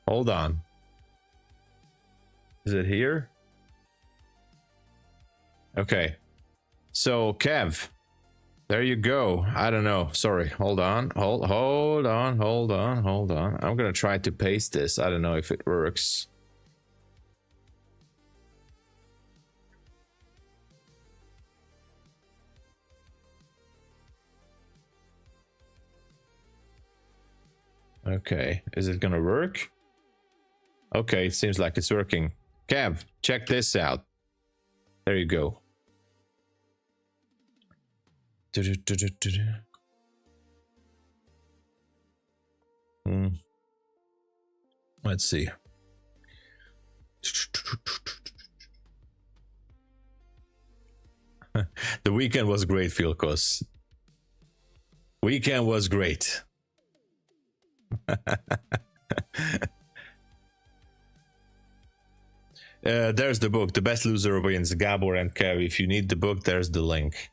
Hold on. Is it here? Okay. So, Kev, there you go. I don't know. Sorry. Hold on. Hold on. I'm gonna try to paste this. I don't know if it works. Okay. Is it gonna work? Okay, it seems like it's working. Kev, check this out. There you go. Let's see. The weekend was great, Philkos. Weekend was great. There's the book. The Best Loser Wins. Gabor and Kev. If you need the book, there's the link.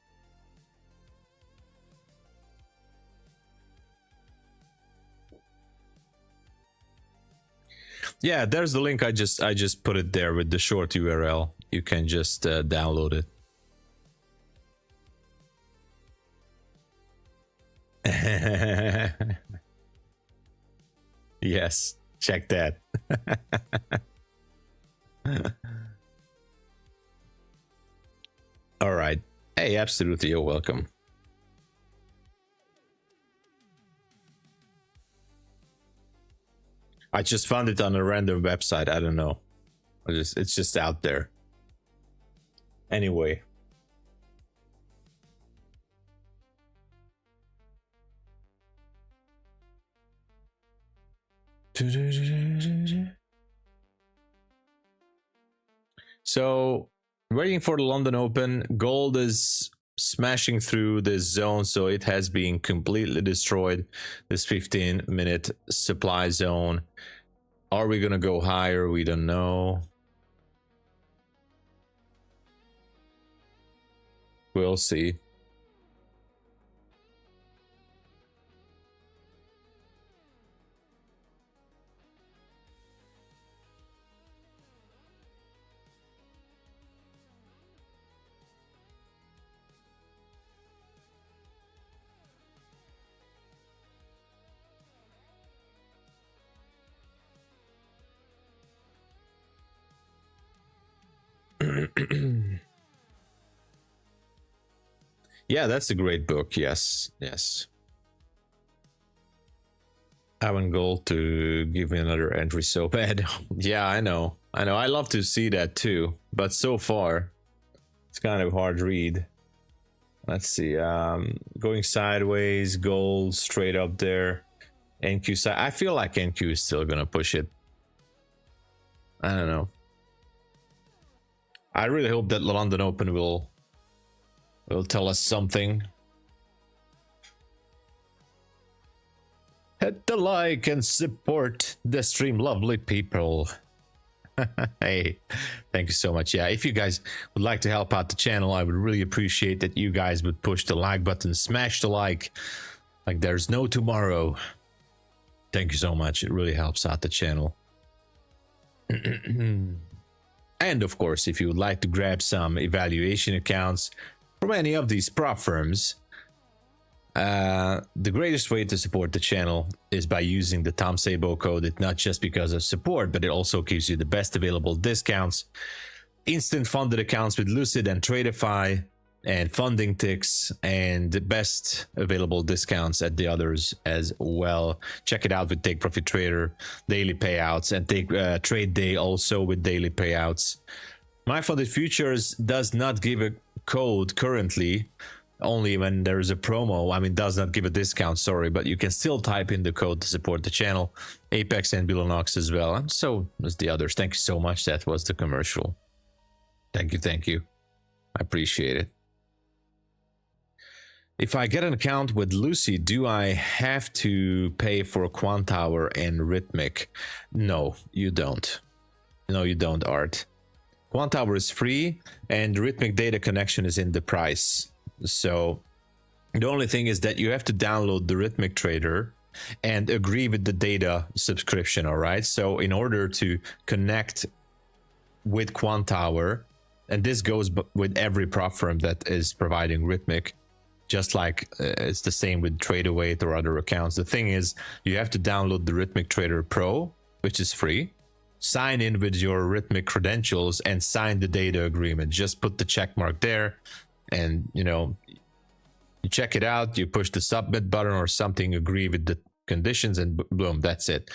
Yeah, there's the link. I just put it there with the short URL. You can just download it. Yes, check that. All right. Hey, absolutely, you're welcome. I just found it on a random website. I don't know. It's just out there. Anyway. So, waiting for the London Open. Gold is smashing through this zone, so it has been completely destroyed. This 15-minute supply zone. Are we gonna go higher? We don't know. We'll see. Yeah, that's a great book. Yes, yes. I want gold to give me another entry so bad. Yeah, I know. I love to see that too, but so far it's kind of hard read. Let's see. Going sideways, gold straight up there. NQ side. I feel like NQ is still gonna push it. I don't know. I really hope that the London Open will tell us something. Hit the like and support the stream, lovely people. Hey, thank you so much. Yeah, if you guys would like to help out the channel, I would really appreciate that you guys would push the like button, smash the like there's no tomorrow. Thank you so much. It really helps out the channel. And of course, if you would like to grab some evaluation accounts from any of these prop firms, the greatest way to support the channel is by using the TOMSABO code. It's not just because of support, but it also gives you the best available discounts, instant funded accounts with Lucid and TRADEIFY and FUNDINGTICKS, and the best available discounts at the others as well. Check it out with Take Profit Trader, daily payouts, and take TRADEDAY also with daily payouts. MyFundedFutures does not give a code currently, only when there's a promo. I mean, does not give a discount, sorry, but you can still type in the code to support the channel. Apex and Bulenox as well, and so as the others. Thank you so much. That was the commercial. Thank you. I appreciate it. If I get an account with Lucid, do I have to pay for Quantower and Rhythmic? No, you don't. No, you don't, Art. Quantower is free, and Rhythmic data connection is in the price. So the only thing is that you have to download the Rhythmic Trader and agree with the data subscription, all right? So in order to connect with Quantower, and this goes with every prop firm that is providing Rhythmic, just like it's the same with TradeAway or other accounts. The thing is, you have to download the Rhythmic Trader Pro, which is free, sign in with your Rhythmic credentials, and sign the data agreement. Just put the check mark there, and you know, you check it out, you push the submit button or something, agree with the conditions, and boom, that's it.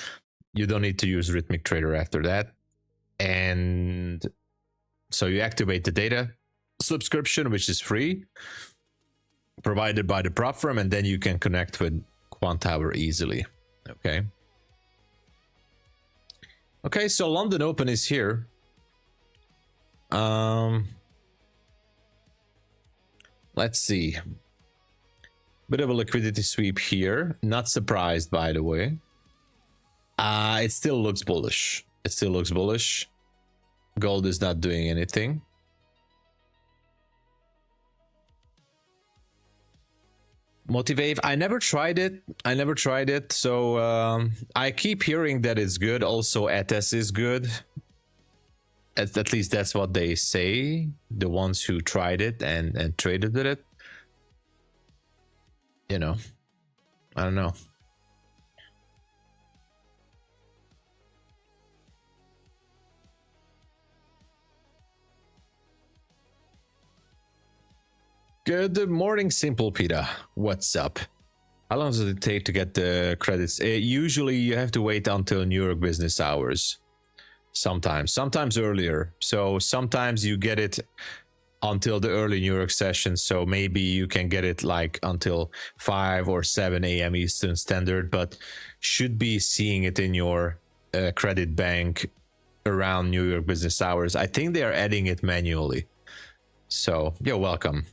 You don't need to use Rhythmic Trader after that. And so you activate the data subscription, which is free, provided by the prop firm, and then you can connect with Quantower easily. Okay, so London Open is here. Let's see. Bit of a liquidity sweep here. Not surprised, by the way. It still looks bullish. Gold is not doing anything. Motivate, I never tried it. So I keep hearing that it's good. Also, ETS is good. At least that's what they say, the ones who tried it and traded with it. You know, I don't know. Good morning, Simple Peter. What's up? How long does it take to get the credits? Usually you have to wait until New York business hours. Sometimes earlier. So sometimes you get it until the early New York session. So maybe you can get it like until 5 or 7 a.m. Eastern Standard, but should be seeing it in your credit bank around New York business hours. I think they are adding it manually. So you're welcome.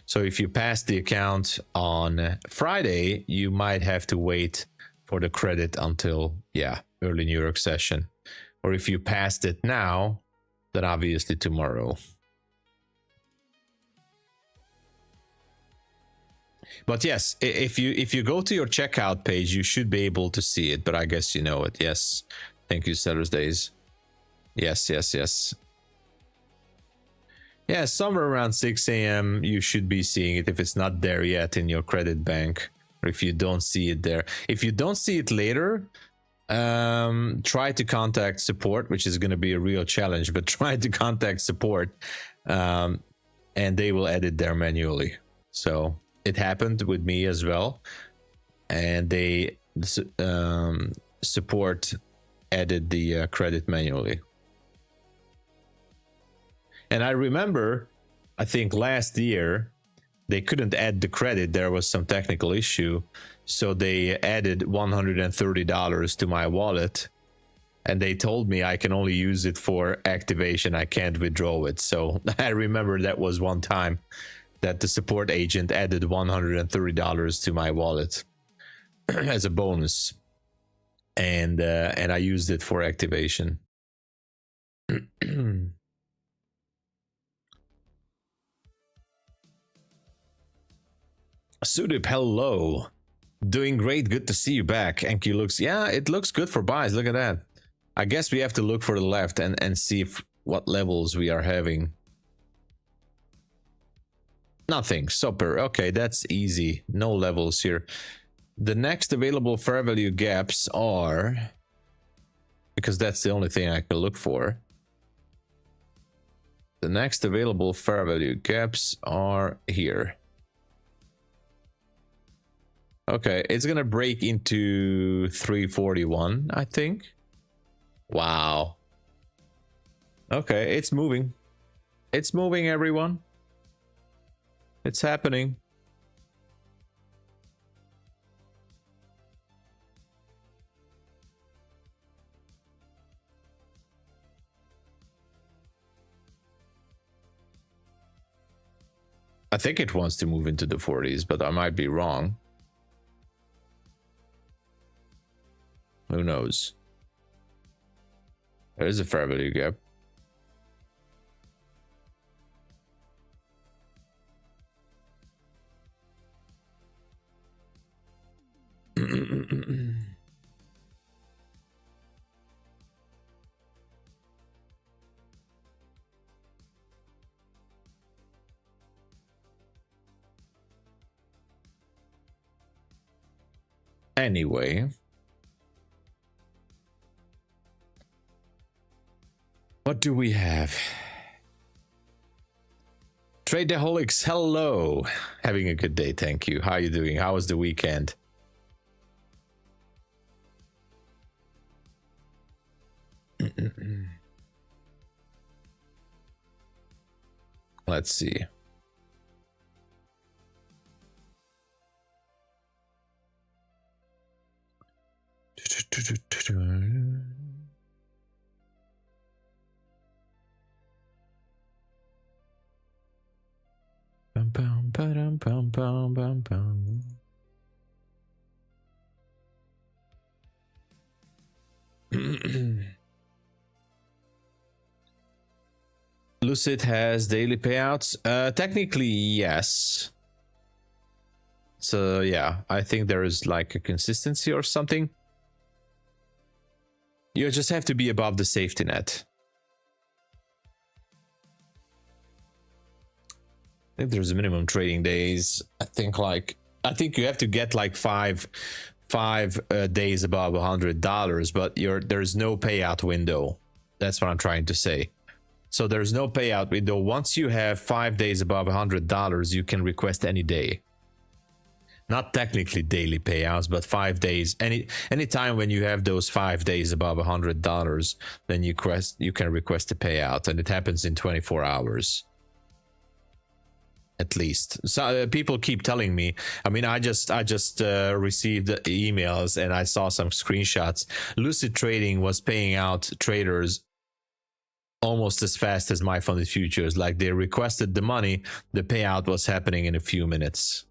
So if you pass the account on Friday, you might have to wait for the credit until, yeah, early New York session. Or if you passed it now, then obviously tomorrow. But yes, if you go to your checkout page, you should be able to see it, but I guess you know it. Yes. Thank you, Sellers Days. Yes. Yeah, somewhere around 6 a.m. you should be seeing it if it's not there yet in your credit bank, or if you don't see it there. If you don't see it later, try to contact support, which is going to be a real challenge, but try to contact support, and they will edit there manually. So it happened with me as well, and they support edit the credit manually. And I remember, I think last year, they couldn't add the credit. There was some technical issue. So they added $130 to my wallet. And they told me I can only use it for activation. I can't withdraw it. So I remember that was one time that the support agent added $130 to my wallet as a bonus. And I used it for activation. Sudip, hello. Doing great, good to see you back. Enki looks, yeah, it looks good for buys. Look at that. I guess we have to look for the left and see what levels we are having. Nothing, super. Okay, that's easy. No levels here. The next available fair value gaps are, because that's the only thing I can look for. The next available fair value gaps are here. Okay, it's gonna break into 341, I think. Wow. Okay, it's moving. It's moving, everyone. It's happening. I think it wants to move into the 40s, but I might be wrong. Who knows? There is a fair value gap. Anyway, what do we have? TRADEIFY, hello. Having a good day, thank you. How are you doing? How was the weekend? Let's see. Lucid has daily payouts. Technically, yes. So yeah, I think there is like a consistency or something. You just have to be above the safety net. I think there's a minimum trading days. I think you have to get like five days above $100, but there's no payout window. That's what I'm trying to say. So there's no payout window. Once you have 5 days above $100, you can request any day. Not technically daily payouts, but 5 days. Any time when you have those 5 days above $100, then you can request a payout, and it happens in 24 hours. At least. So people keep telling me. I mean, I just received emails and I saw some screenshots. Lucid Trading was paying out traders almost as fast as MyFundedFutures. Like, they requested the money, the payout was happening in a few minutes.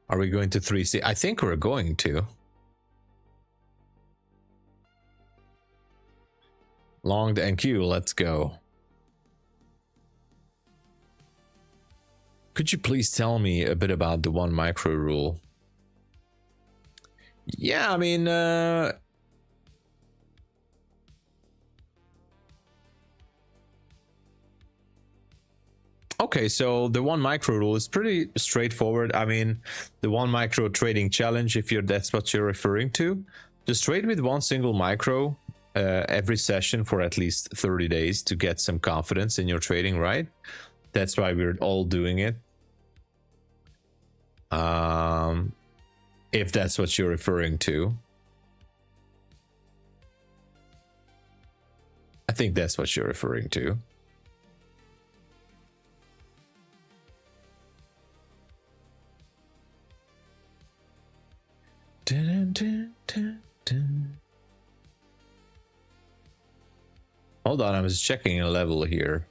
Are we going to 3C? I think we're going to. Long the NQ, let's go. Could you please tell me a bit about the 1 micro rule? Yeah, I mean, okay, so the 1 micro rule is pretty straightforward. I mean, the 1 micro trading challenge, if that's what you're referring to, just trade with 1 single micro every session for at least 30 days to get some confidence in your trading, right? That's why we're all doing it. If that's what you're referring to. I think that's what you're referring to. Dun, dun, dun, dun. Hold on, I was checking a level here.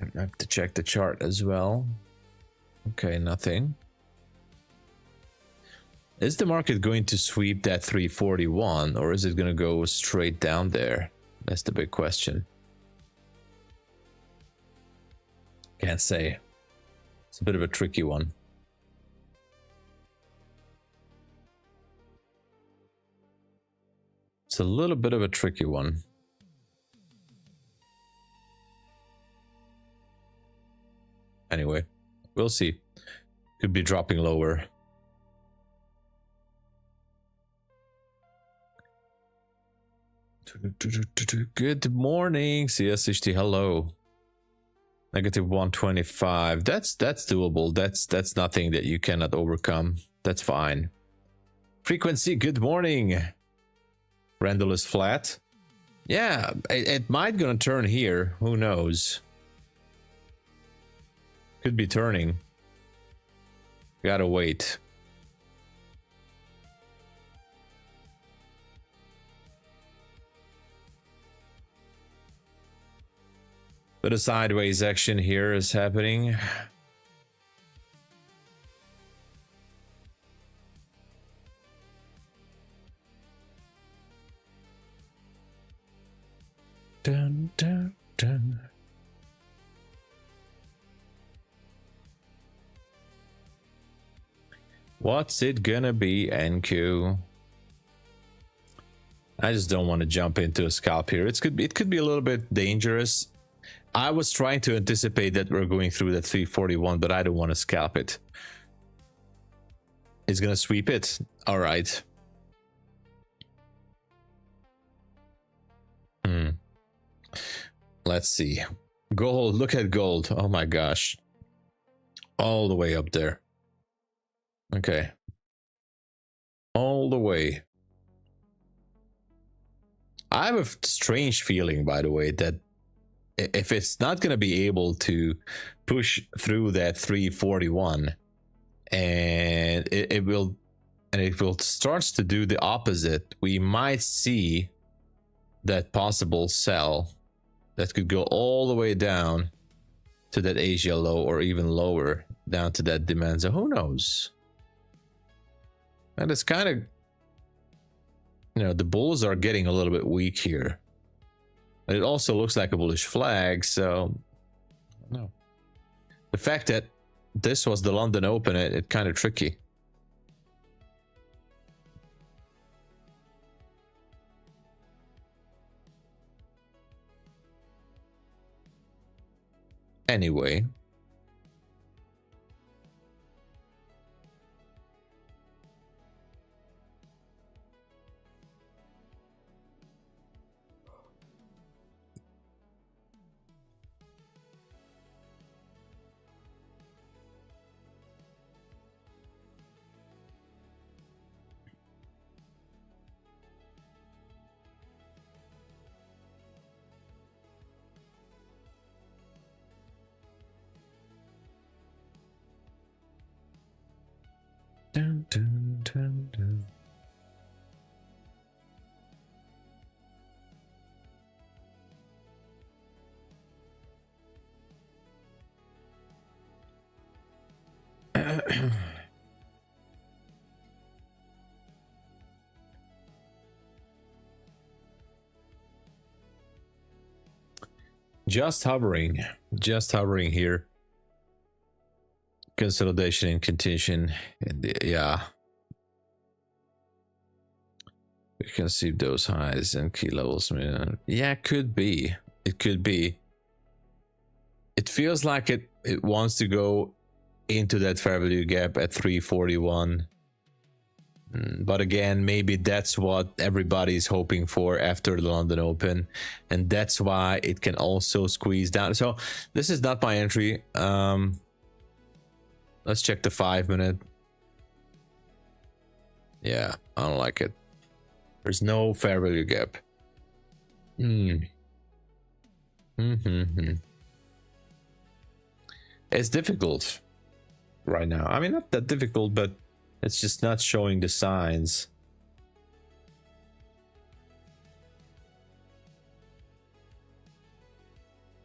I have to check the chart as well. Okay, nothing. Is the market going to sweep that 341, or is it going to go straight down there? That's the big question. Can't say. It's a bit of a tricky one. It's a little bit of a tricky one. Anyway, we'll see. Could be dropping lower. Good morning, CSHT. Hello. Negative 125. That's doable. That's nothing that you cannot overcome. That's fine. Frequency, good morning. Randall is flat. Yeah, it might gonna turn here. Who knows? Could be turning. Gotta wait. But a sideways action here is happening. Dun, dun, dun. What's it gonna be, NQ? I just don't want to jump into a scalp here. It could be a little bit dangerous. I was trying to anticipate that we're going through that 341, but I don't want to scalp it. It's gonna sweep it. All right. Let's see. Gold. Look at gold. Oh my gosh. All the way up there. Okay. All the way. I have a strange feeling, by the way, that if it's not going to be able to push through that 341 and it will starts to do the opposite, we might see that possible sell that could go all the way down to that Asia low or even lower down to that demand. So who knows? And it's kind of, you know, the bulls are getting a little bit weak here. But it also looks like a bullish flag, so no. The fact that this was the London Open, it kind of tricky. Anyway. Dun, dun, dun, dun. Just hovering here. Consolidation and contention, and yeah, we can see those highs and key levels, man. Yeah, it could be. It feels like it wants to go into that fair value gap at 341, but again, maybe that's what everybody's hoping for after the London Open, and that's why it can also squeeze down. So this is not my entry. Let's check the 5-minute. Yeah, I don't like it. There's no fair value gap. It's difficult right now. I mean, not that difficult, but it's just not showing the signs.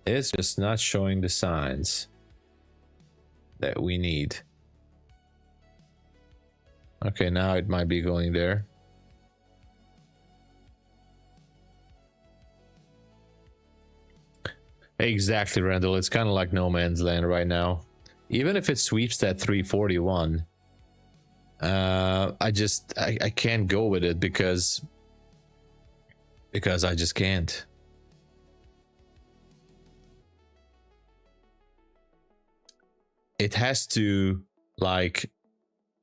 It's just not showing the signs that we need. Okay, now it might be going there. Exactly, Randall. It's kind of like no man's land right now. Even if it sweeps that 341, I can't go with it because I just can't. It has to like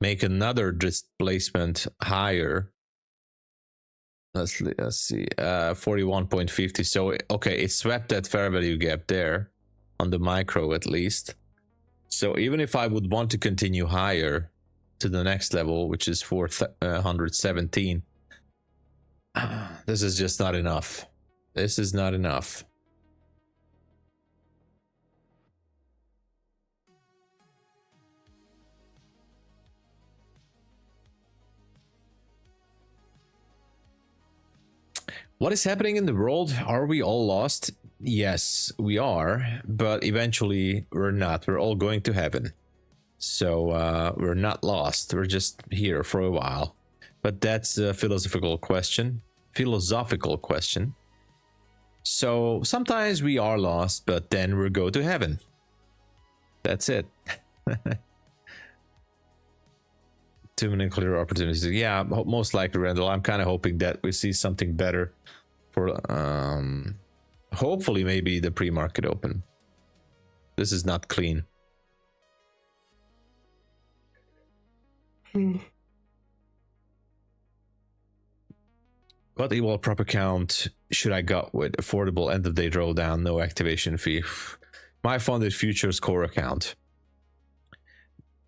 make another displacement higher. Let's see, 41.50. So okay, it swept that fair value gap there on the micro at least. So even if I would want to continue higher to the next level, which is 417. This is just not enough. This is not enough. What is happening in the world? Are we all lost? Yes, we are, but eventually we're not. We're all going to heaven. So we're not lost. We're just here for a while. But that's a philosophical question. So sometimes we are lost, but then we'll go to heaven. That's it. Too many clear opportunities. Yeah, most likely, Randall. I'm kind of hoping that we see something better for hopefully maybe the pre-market open. This is not clean. What Eval prop account should I got with affordable end of day drawdown, no activation fee? MyFundedFutures core account.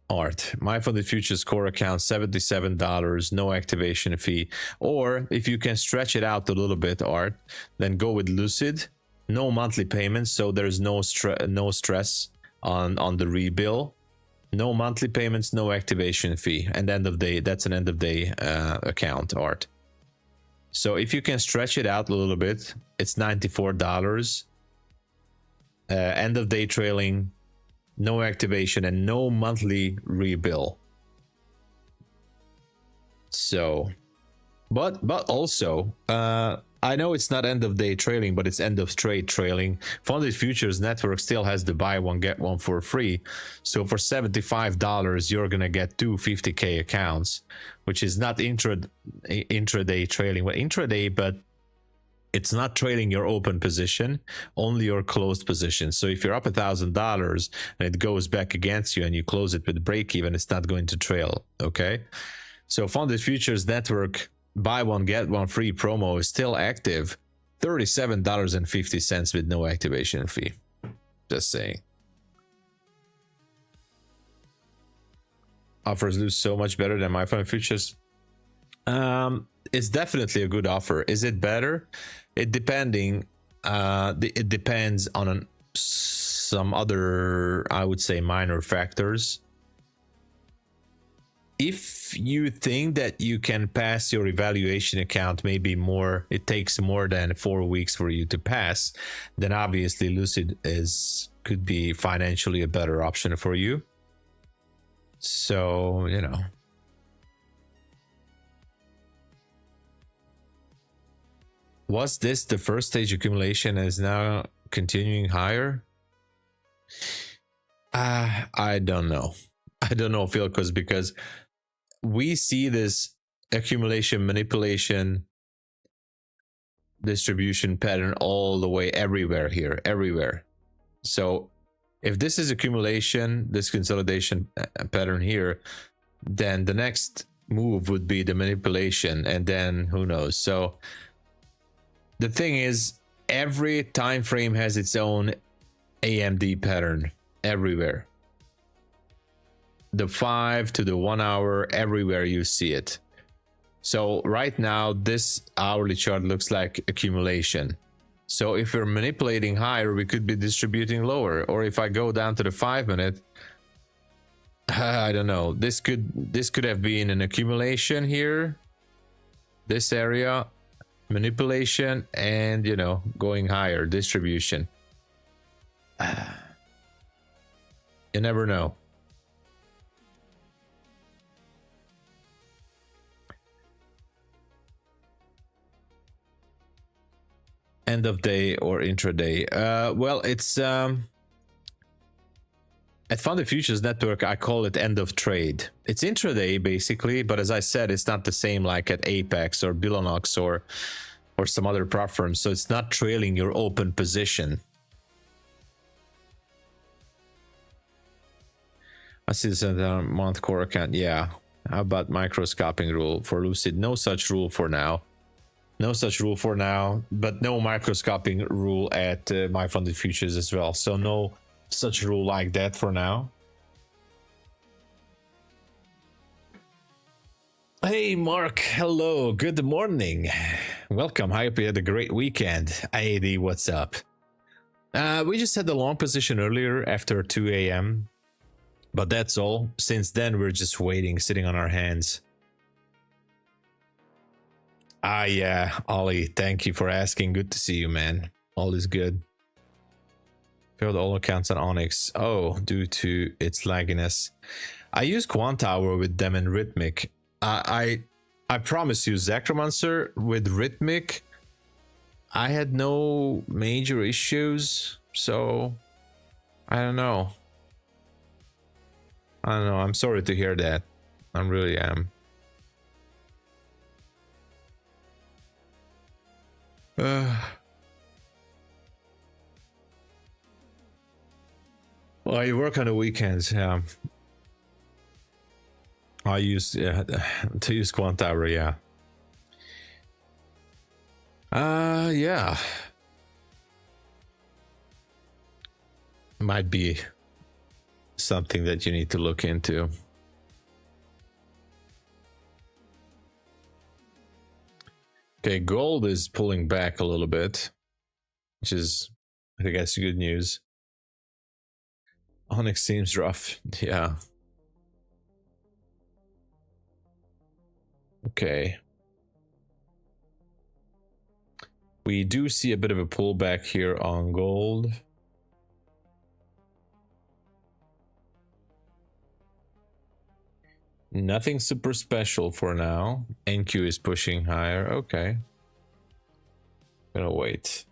Art, MyFundedFutures core account, $77, no activation fee. Or if you can stretch it out a little bit, Art, then go with Lucid, no monthly payments, so there's no stress on the rebill. No monthly payments, no activation fee, and end of day. That's an end of day account, Art. So if you can stretch it out a little bit, it's $94. End of day trailing, no activation, and no monthly rebill. So, but also, I know it's not end of day trailing, but it's end of trade trailing. Funded Futures Network still has the buy one get one for free. So for $75, you're gonna get two 50K accounts, which is not intraday trailing. Well, intraday, but it's not trading your open position, only your closed position. So if you're up $1,000 and it goes back against you and you close it with break even, it's not going to trail. Okay, so Funded Futures Network buy one get one free promo is still active, $37.50 with no activation fee. Just saying. Offers lose so much better than MyFundedFutures. It's definitely a good offer. Is it better? It depends on some other, I would say, minor factors. If you think that you can pass your evaluation account, maybe more, it takes more than 4 weeks for you to pass, then obviously Lucid could be financially a better option for you. So, you know. Was this the first stage accumulation and is now continuing higher? I don't know. I don't know, Philcos, because we see this accumulation, manipulation, distribution pattern all the way everywhere here, everywhere. So if this is accumulation, this consolidation pattern here, then the next move would be the manipulation, and then who knows. So the thing is, every time frame has its own AMD pattern everywhere. The 5 to the 1 hour, everywhere you see it. So right now, this hourly chart looks like accumulation. So if we're manipulating higher, we could be distributing lower. Or if I go down to the 5 minute, I don't know. This could have been an accumulation here, this area, manipulation, and, you know, going higher, distribution. You never know. End of day or intraday? Well, it's at Funded Futures Network, I call it end of trade. It's intraday basically, but as I said, it's not the same like at Apex or Bulenox or some other prop firms. So it's not trailing your open position. I see this in the month core account. Yeah. How about microscoping rule for Lucid? No such rule for now. No such rule for now, but no microscoping rule at MyFundedFutures as well. So no such rule like that for now. Hey Mark, hello, good morning. Welcome. I hope you had a great weekend. AD, what's up? We just had the long position earlier after 2 a.m. But that's all. Since then, we're just waiting, sitting on our hands. Yeah, Ollie, thank you for asking. Good to see you, man. All is good. Failed all accounts on Onyx. Oh, due to its lagginess. I use Quantower with them in Rhythmic. I promise you, Zacromancer with Rhythmic, I had no major issues, so I don't know. I'm sorry to hear that. I really am. Well, you work on the weekends, yeah. I used to use Quantower, yeah. Yeah. Might be something that you need to look into. Okay, gold is pulling back a little bit, which is, I think that's good news. Onyx seems rough, yeah. Okay. We do see a bit of a pullback here on gold. Nothing super special for now. NQ is pushing higher. Okay. Gonna wait.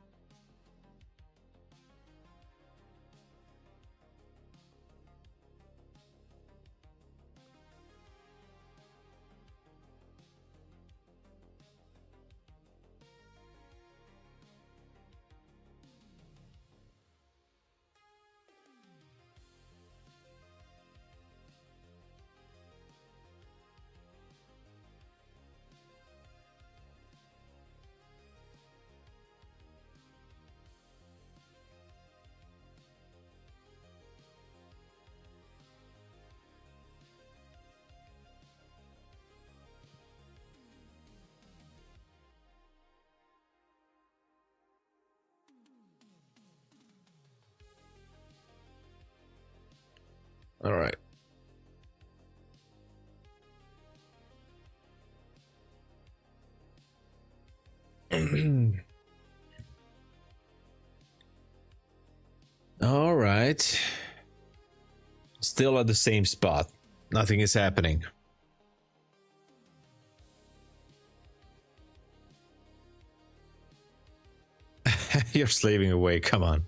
All right. All right. Still at the same spot. Nothing is happening. You're slaving away. Come on.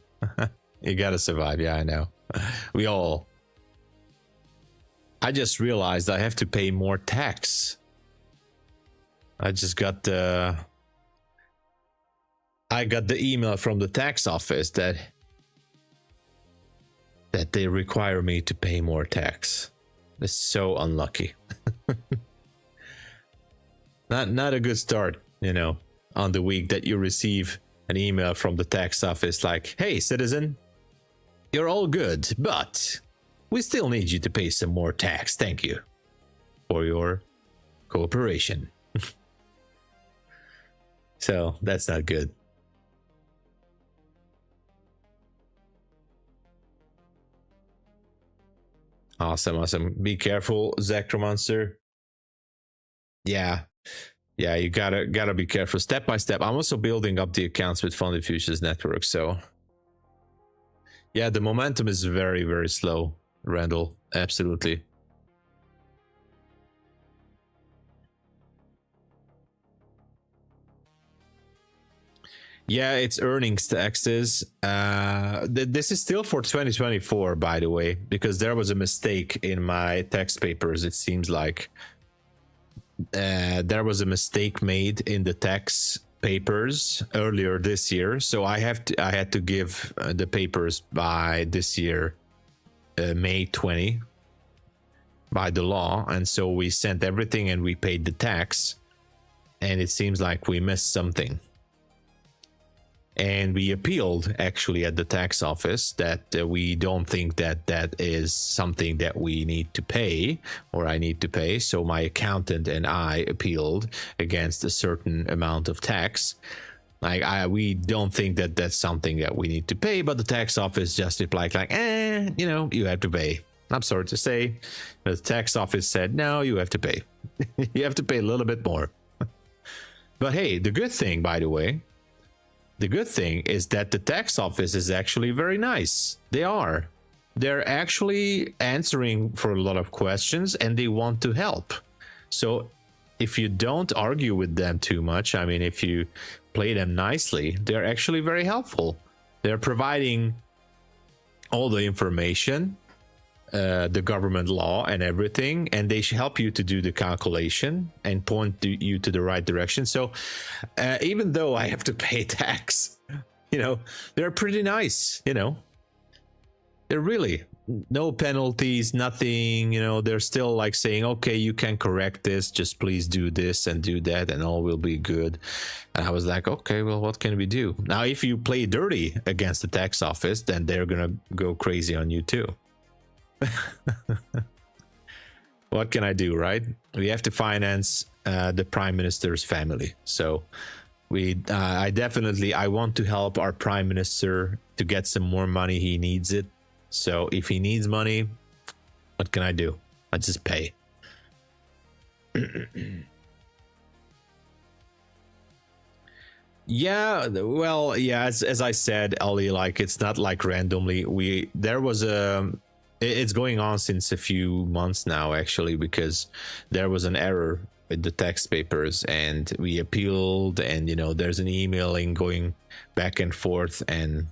You gotta survive. Yeah, I know. We all. I just realized I have to pay more tax. I just got the... I got the email from the tax office that they require me to pay more tax. That's so unlucky. Not a good start, you know, on the week that you receive an email from the tax office like, hey, citizen, you're all good, but we still need you to pay some more tax. Thank you for your cooperation. So that's not good. Awesome. Be careful, Zacromancer. Yeah, you gotta be careful step by step. I'm also building up the accounts with FundingTicks network, so yeah, the momentum is very, very slow, Randall. Absolutely. Yeah, it's earnings taxes. This is still for 2024, by the way, because there was a mistake in my tax papers. It seems like there was a mistake made in the tax papers earlier this year, so I had to give the papers by this year, May 20, by the law, and so we sent everything and we paid the tax, and it seems like we missed something. and we appealed actually at the tax office that we don't think that that is something that we need to pay, or I need to pay. So my accountant and I appealed against a certain amount of tax. Like we don't think that that's something that we need to pay, but the tax office just replied like, you know, you have to pay. I'm sorry to say, the tax office said, no, you have to pay. You have to pay a little bit more. But hey, the good thing, by the way, the good thing is that the tax office is actually very nice. They're actually answering for a lot of questions, and they want to help. So if you don't argue with them too much, I mean, if you play them nicely, they're actually very helpful. They're providing all the information, the government law and everything, and they should help you to do the calculation and point you to the right direction. So even though I have to pay tax, you know, they're pretty nice. You know, they're really no penalties, nothing. You know, they're still like saying, okay, you can correct this, just please do this and do that and all will be good. And I was like, okay, well, what can we do now? If you play dirty against the tax office, then they're gonna go crazy on you too. What can I do, right? We have to finance the prime minister's family. So I definitely want to help our prime minister to get some more money. He needs it. So if he needs money, what can I do? I just pay. Yeah, well, yeah, as I said, Ollie, like, it's not like randomly. There was it's going on since a few months now, actually, because there was an error with the tax papers and we appealed, and, you know, there's an emailing going back and forth and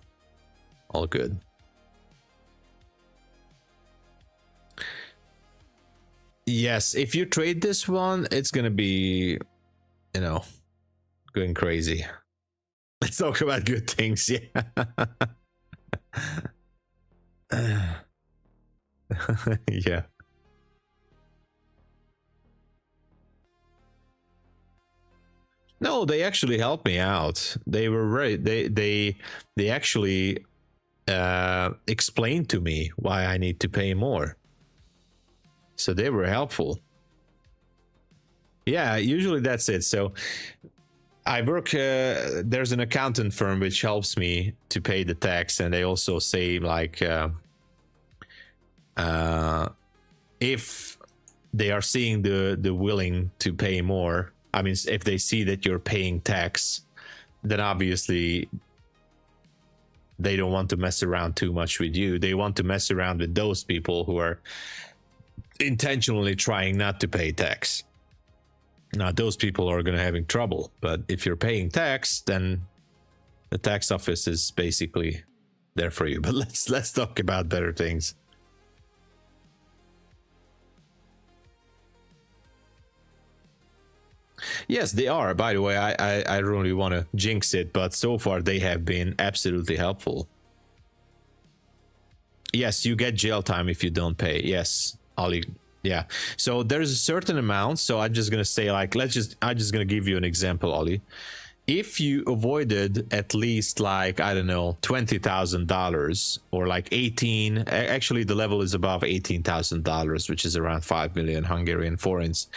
all good. Yes, if you trade this one, it's gonna be, you know, going crazy. Let's talk about good things. Yeah. Yeah. No, they actually helped me out. They were they actually explained to me why I need to pay more. So they were helpful. Yeah, usually that's it. So I work, there's an accountant firm which helps me to pay the tax, and they also say like, if they are seeing the willing to pay more, I mean, if they see that you're paying tax, then obviously they don't want to mess around too much with you. They want to mess around with those people who are intentionally trying not to pay tax. Now those people are going to having trouble, but if you're paying tax, then the tax office is basically there for you. But let's talk about better things. Yes, they are. By the way, I don't really want to jinx it, but so far they have been absolutely helpful. Yes, you get jail time if you don't pay. Yes, Ollie. Yeah. So there's a certain amount. So I'm just gonna say, like, I'm just gonna give you an example, Ollie. If you avoided at least, like, I don't know, $20,000 or like 18, actually the level is above $18,000, which is around 5 million Hungarian forints.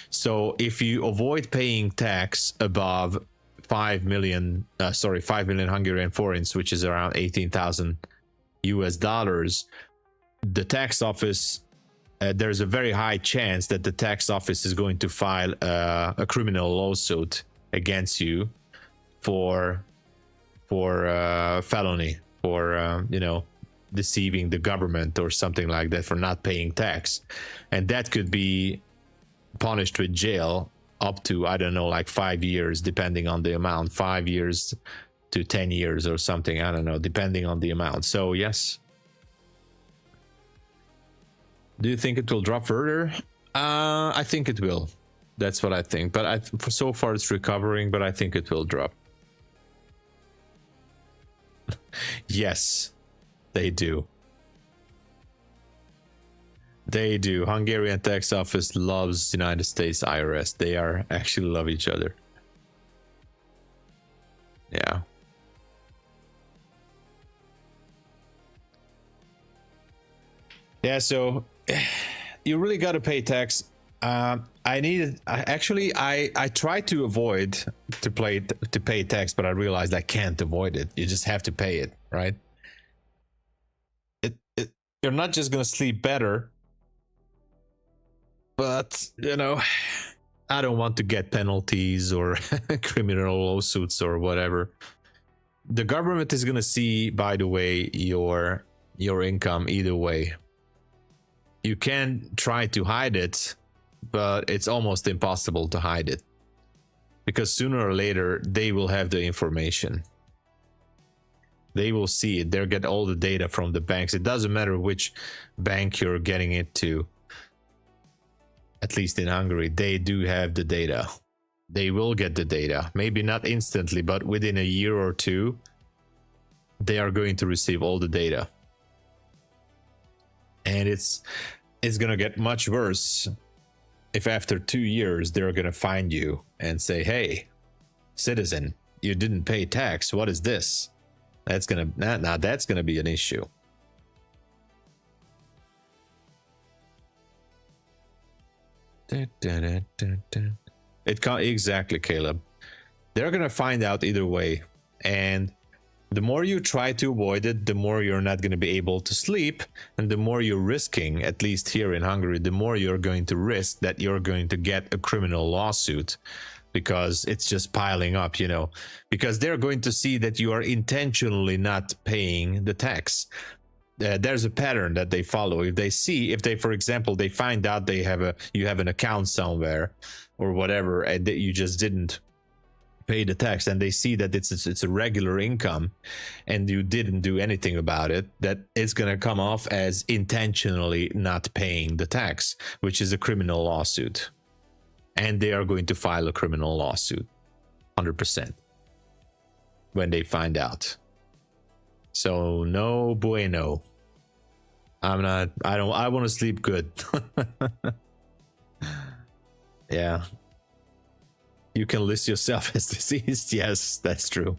So if you avoid paying tax above 5 million Hungarian forints, which is around 18,000 US dollars, the tax office, there's a very high chance that the tax office is going to file a criminal lawsuit against you for felony, for you know, deceiving the government or something like that, for not paying tax, and that could be punished with jail up to, I don't know, like 5 years, depending on the amount, 5 years to 10 years or something, I don't know, depending on the amount. So yes. Do you think it will drop further? I think it will. That's what I think. But so far it's recovering, but I think it will drop. Yes, they do. They do. Hungarian tax office loves United States IRS. They actually love each other. Yeah. Yeah, so you really got to pay tax. I tried to avoid to pay tax, but I realized I can't avoid it. You just have to pay it, right? You're not just gonna sleep better, but you know, I don't want to get penalties or criminal lawsuits or whatever. The government is gonna see, by the way, your income either way. You can try to hide it, but it's almost impossible to hide it, because sooner or later they will have the information. They will see it. They'll get all the data from the banks. It doesn't matter which bank you're getting it to. At least in Hungary, they do have the data. They will get the data. Maybe not instantly, but within a year or two, they are going to receive all the data. And it's gonna get much worse if after 2 years they're gonna find you and say, hey, citizen, you didn't pay tax. What is this? That's gonna be an issue. Exactly, Caleb. They're gonna find out either way, and the more you try to avoid it, the more you're not going to be able to sleep, and the more you're risking, at least here in Hungary, the more you're going to risk that you're going to get a criminal lawsuit, because it's just piling up, you know, because they're going to see that you are intentionally not paying the tax. There's a pattern that they follow. If they, for example, they find out you have an account somewhere or whatever, and that you just didn't pay the tax, and they see that it's a regular income and you didn't do anything about it, that it's going to come off as intentionally not paying the tax, which is a criminal lawsuit, and they are going to file a criminal lawsuit 100% when they find out. So no bueno. I want to sleep good. Yeah. You can list yourself as deceased. Yes, that's true.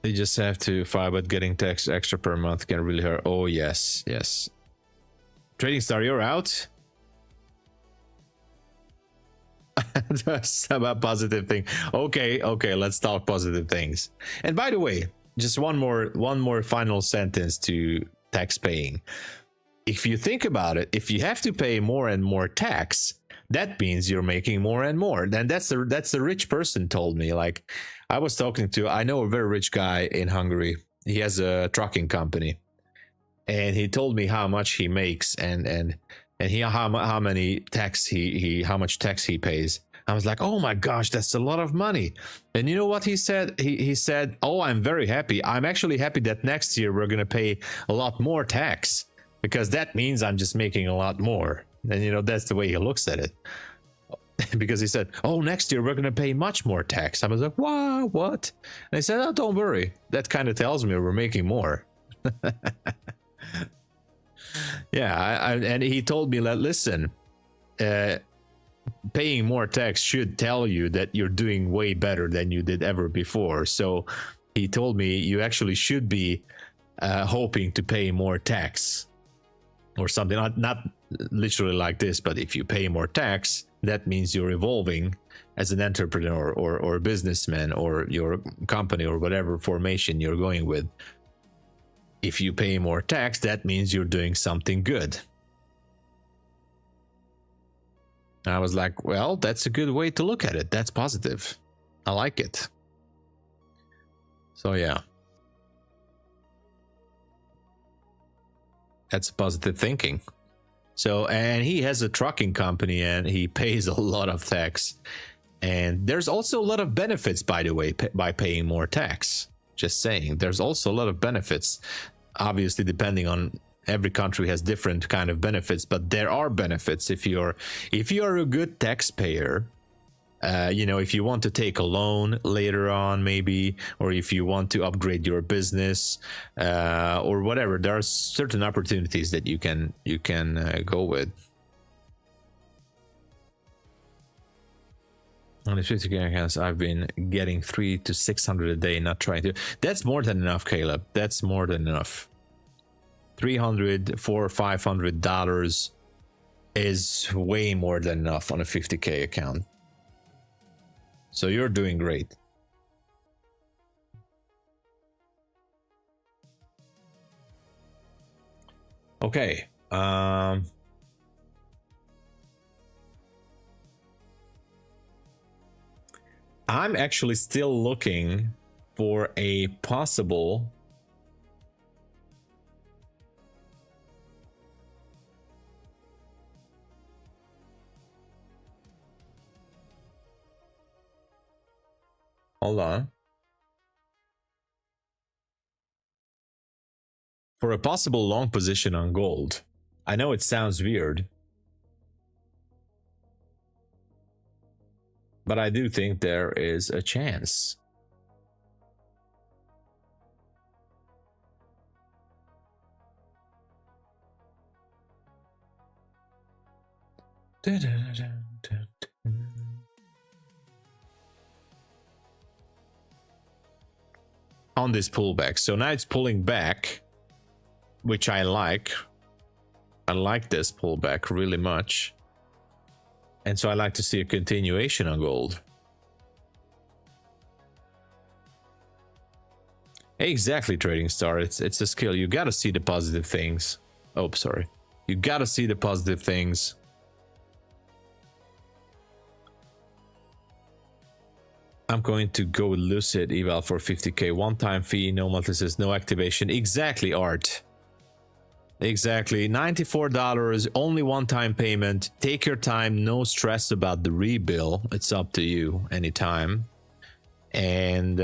You just have to file, but getting tax extra per month can really hurt. Oh, yes, yes. Trading Star, you're out? That's about positive thing. Okay, let's talk positive things. And by the way, just one more final sentence to tax paying. If you think about it, if you have to pay more and more tax, that means you're making more and more. Then that's the rich person told me. Like, I was talking to, I know a very rich guy in Hungary. He has a trucking company, and he told me how much he makes and how much tax he pays. I was like, oh my gosh, that's a lot of money. And you know what he said? He said, oh, I'm very happy. I'm actually happy that next year we're gonna pay a lot more tax, because that means I'm just making a lot more. And you know, that's the way he looks at it. Because he said, oh, next year we're going to pay much more tax. I was like, wow, what? And he said, oh, don't worry. That kind of tells me we're making more. Yeah, and he told me that, listen, paying more tax should tell you that you're doing way better than you did ever before. So he told me you actually should be hoping to pay more tax. Or something, not literally like this, but if you pay more tax, that means you're evolving as an entrepreneur or businessman, or your company or whatever formation you're going with. If you pay more tax, that means you're doing something good. I was like, well, that's a good way to look at it. That's positive. I like it. So yeah. That's positive thinking. So, and he has a trucking company and he pays a lot of tax. And there's also a lot of benefits, by the way, by paying more tax. Just saying, there's also a lot of benefits. Obviously, depending on, every country has different kind of benefits, but there are benefits if you're a good taxpayer. You know, if you want to take a loan later on, maybe, or if you want to upgrade your business, or whatever, there are certain opportunities that you can go with. On the 50K accounts, I've been getting 300 to 600 a day, not trying to. That's more than enough, Caleb. That's more than enough. 300, $400 or $500 is way more than enough on a 50K account. So you're doing great. Okay. I'm actually still looking for a possible hold on. For a possible long position on gold. I know it sounds weird, but I do think there is a chance. On this pullback. So now it's pulling back, which I like. I like this pullback really much. And so I like to see a continuation on gold. Exactly, Trading Star. It's a skill. You gotta see the positive things. Oh, sorry. You gotta see the positive things. I'm going to go with Lucid Eval for 50K. One-time fee, no multi-sys, no activation. Exactly, Art. Exactly. $94, only one-time payment. Take your time, no stress about the rebill. It's up to you anytime. And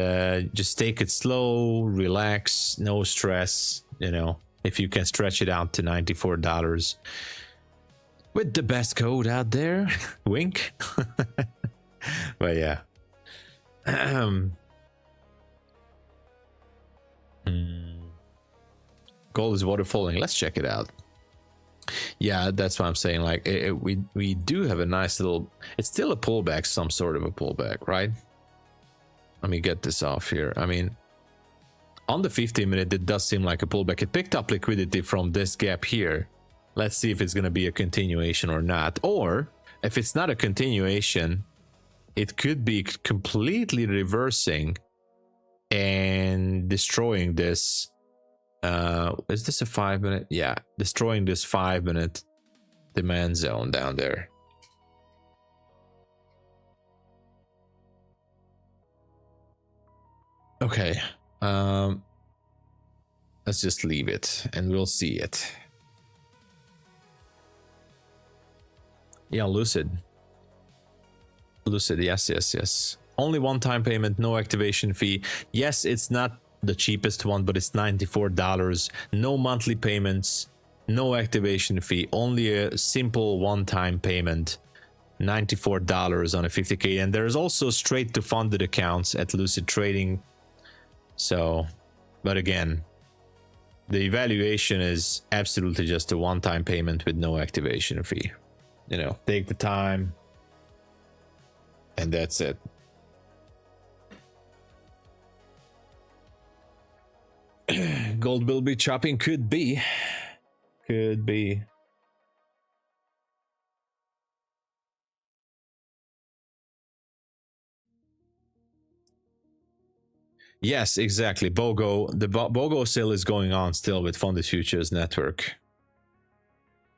just take it slow, relax, no stress. You know, if you can stretch it out to $94 with the best code out there. Wink. But yeah. Gold is waterfalling. Let's check it out. Yeah, that's what I'm saying. Like we do have a nice little. It's still a pullback, some sort of a pullback, right? Let me get this off here. I mean, on the 15-minute, it does seem like a pullback. It picked up liquidity from this gap here. Let's see if it's going to be a continuation or not. Or if it's not a continuation, it could be completely reversing and destroying this. Is this a 5-minute? Yeah, destroying this 5-minute demand zone down there. Okay, let's just leave it and we'll see it. Yeah, Lucid, yes. Only one-time payment, no activation fee. Yes, it's not the cheapest one, but it's $94. No monthly payments, no activation fee, only a simple one-time payment. $94 on a 50K. And there's also straight to funded accounts at Lucid Trading. So, but again, the evaluation is absolutely just a one-time payment with no activation fee. You know, take the time and that's it. Gold will be chopping. Could be. Yes, exactly. BOGO, the BOGO sale is going on still with Funded Futures network.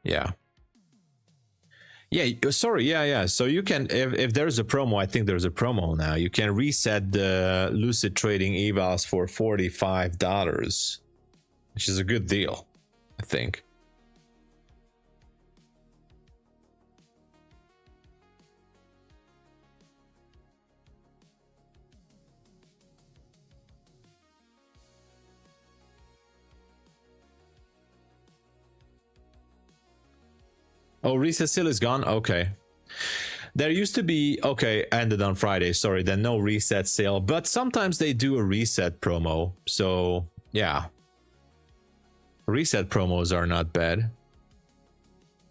Yeah. Yeah, sorry, yeah. So you can, if there's a promo, I think there's a promo now. You can reset the Lucid Trading evals for $45, which is a good deal, I think. Oh, reset sale is gone. Okay. There used to be, okay, ended on Friday. Sorry, then no reset sale, but sometimes they do a reset promo. So yeah, reset promos are not bad,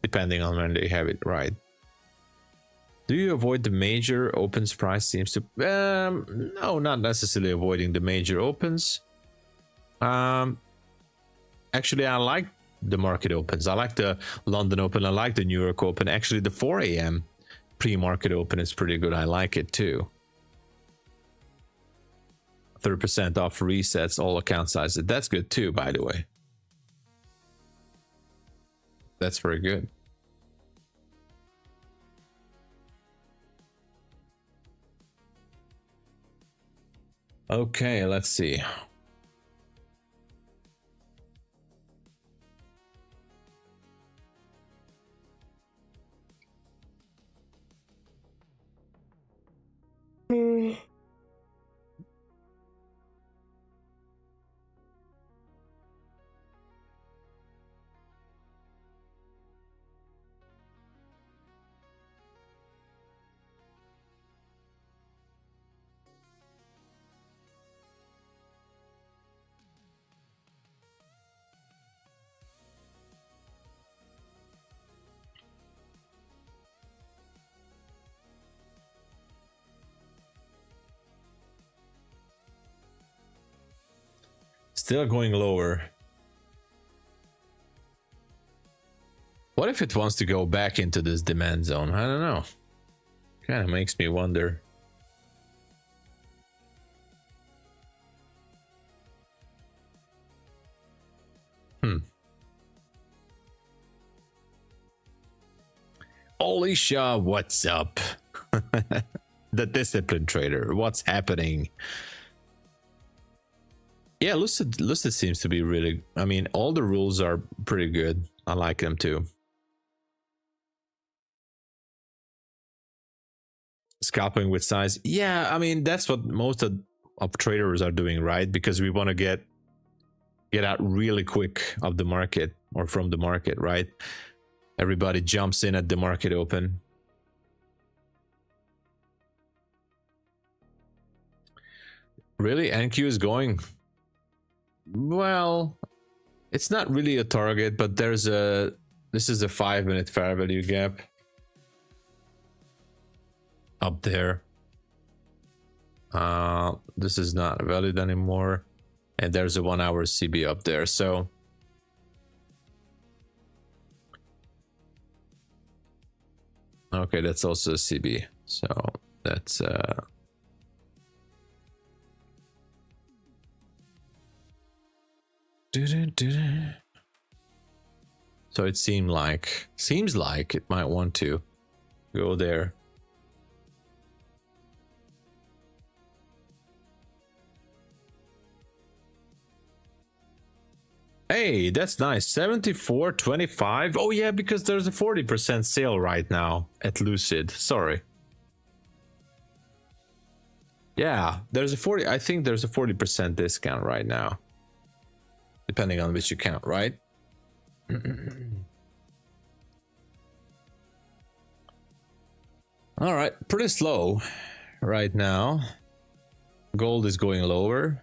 depending on when they have it, right? Do you avoid the major opens? Price seems to no, not necessarily avoiding the major opens. Actually, I like the market opens. I like the London open. I like the New York open. Actually, the 4 a.m. pre-market open is pretty good. I like it too. 30% off resets, all account sizes. That's good too, by the way. That's very good. Okay, let's see. Still going lower. What if it wants to go back into this demand zone? I don't know. Kind of makes me wonder. Alicia, what's up? The disciplined trader, what's happening? Yeah, Lucid seems to be really, I mean, all the rules are pretty good. I like them too. Scalping with size. Yeah, I mean, that's what most of traders are doing, right? Because we want to get out really quick of the market or from the market, right? Everybody jumps in at the market open. Really? NQ is going? Well, it's not really a target, but there's a, this is a 5-minute fair value gap up there. This is not valid anymore, and there's a 1-hour CB up there. So okay, that's also a CB, so that's so it seems like it might want to go there. Hey, that's nice. 74.25. Oh yeah, because there's a 40% sale right now at Lucid. Sorry. Yeah, there's a 40. I think there's a 40% discount right now, depending on which account, right? All right, pretty slow right now. Gold is going lower.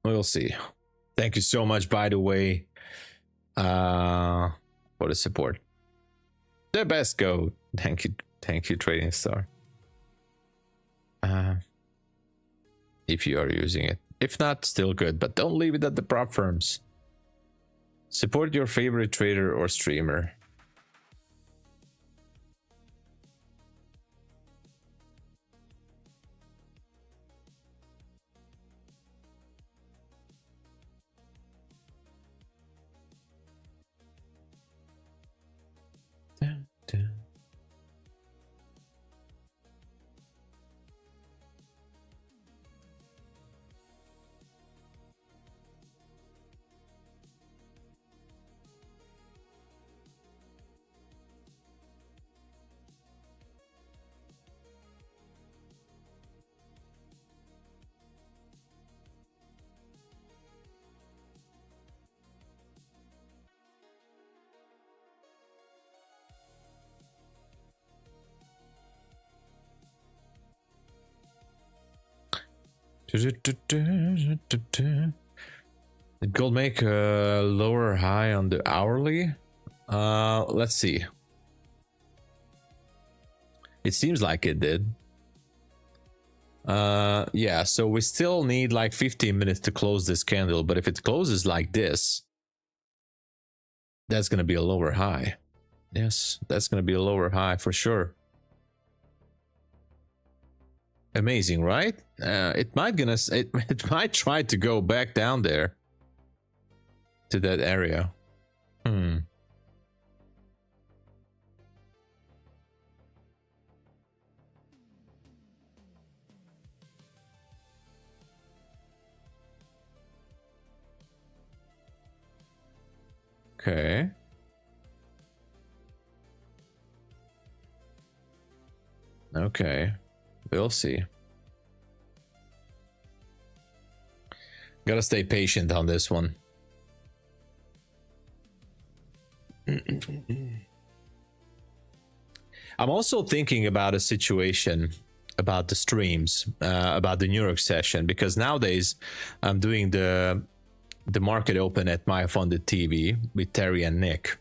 We'll see. Thank you so much, by the way, for the support. The best go. Thank you, Trading Star. If you are using it. If not, still good, but don't leave it at the prop firms. Support your favorite trader or streamer. Did gold make a lower high on the hourly? Let's see. It seems like it did. Yeah, so we still need like 15 minutes to close this candle, but if it closes like this, that's gonna be a lower high. Yes, that's gonna be a lower high for sure. Amazing, right? It might try to go back down there to that area. Okay. Okay. We'll see. Gotta stay patient on this one. I'm also thinking about a situation about the streams, about the New York session, because nowadays I'm doing the market open at MyFundedTV with Terry and Nick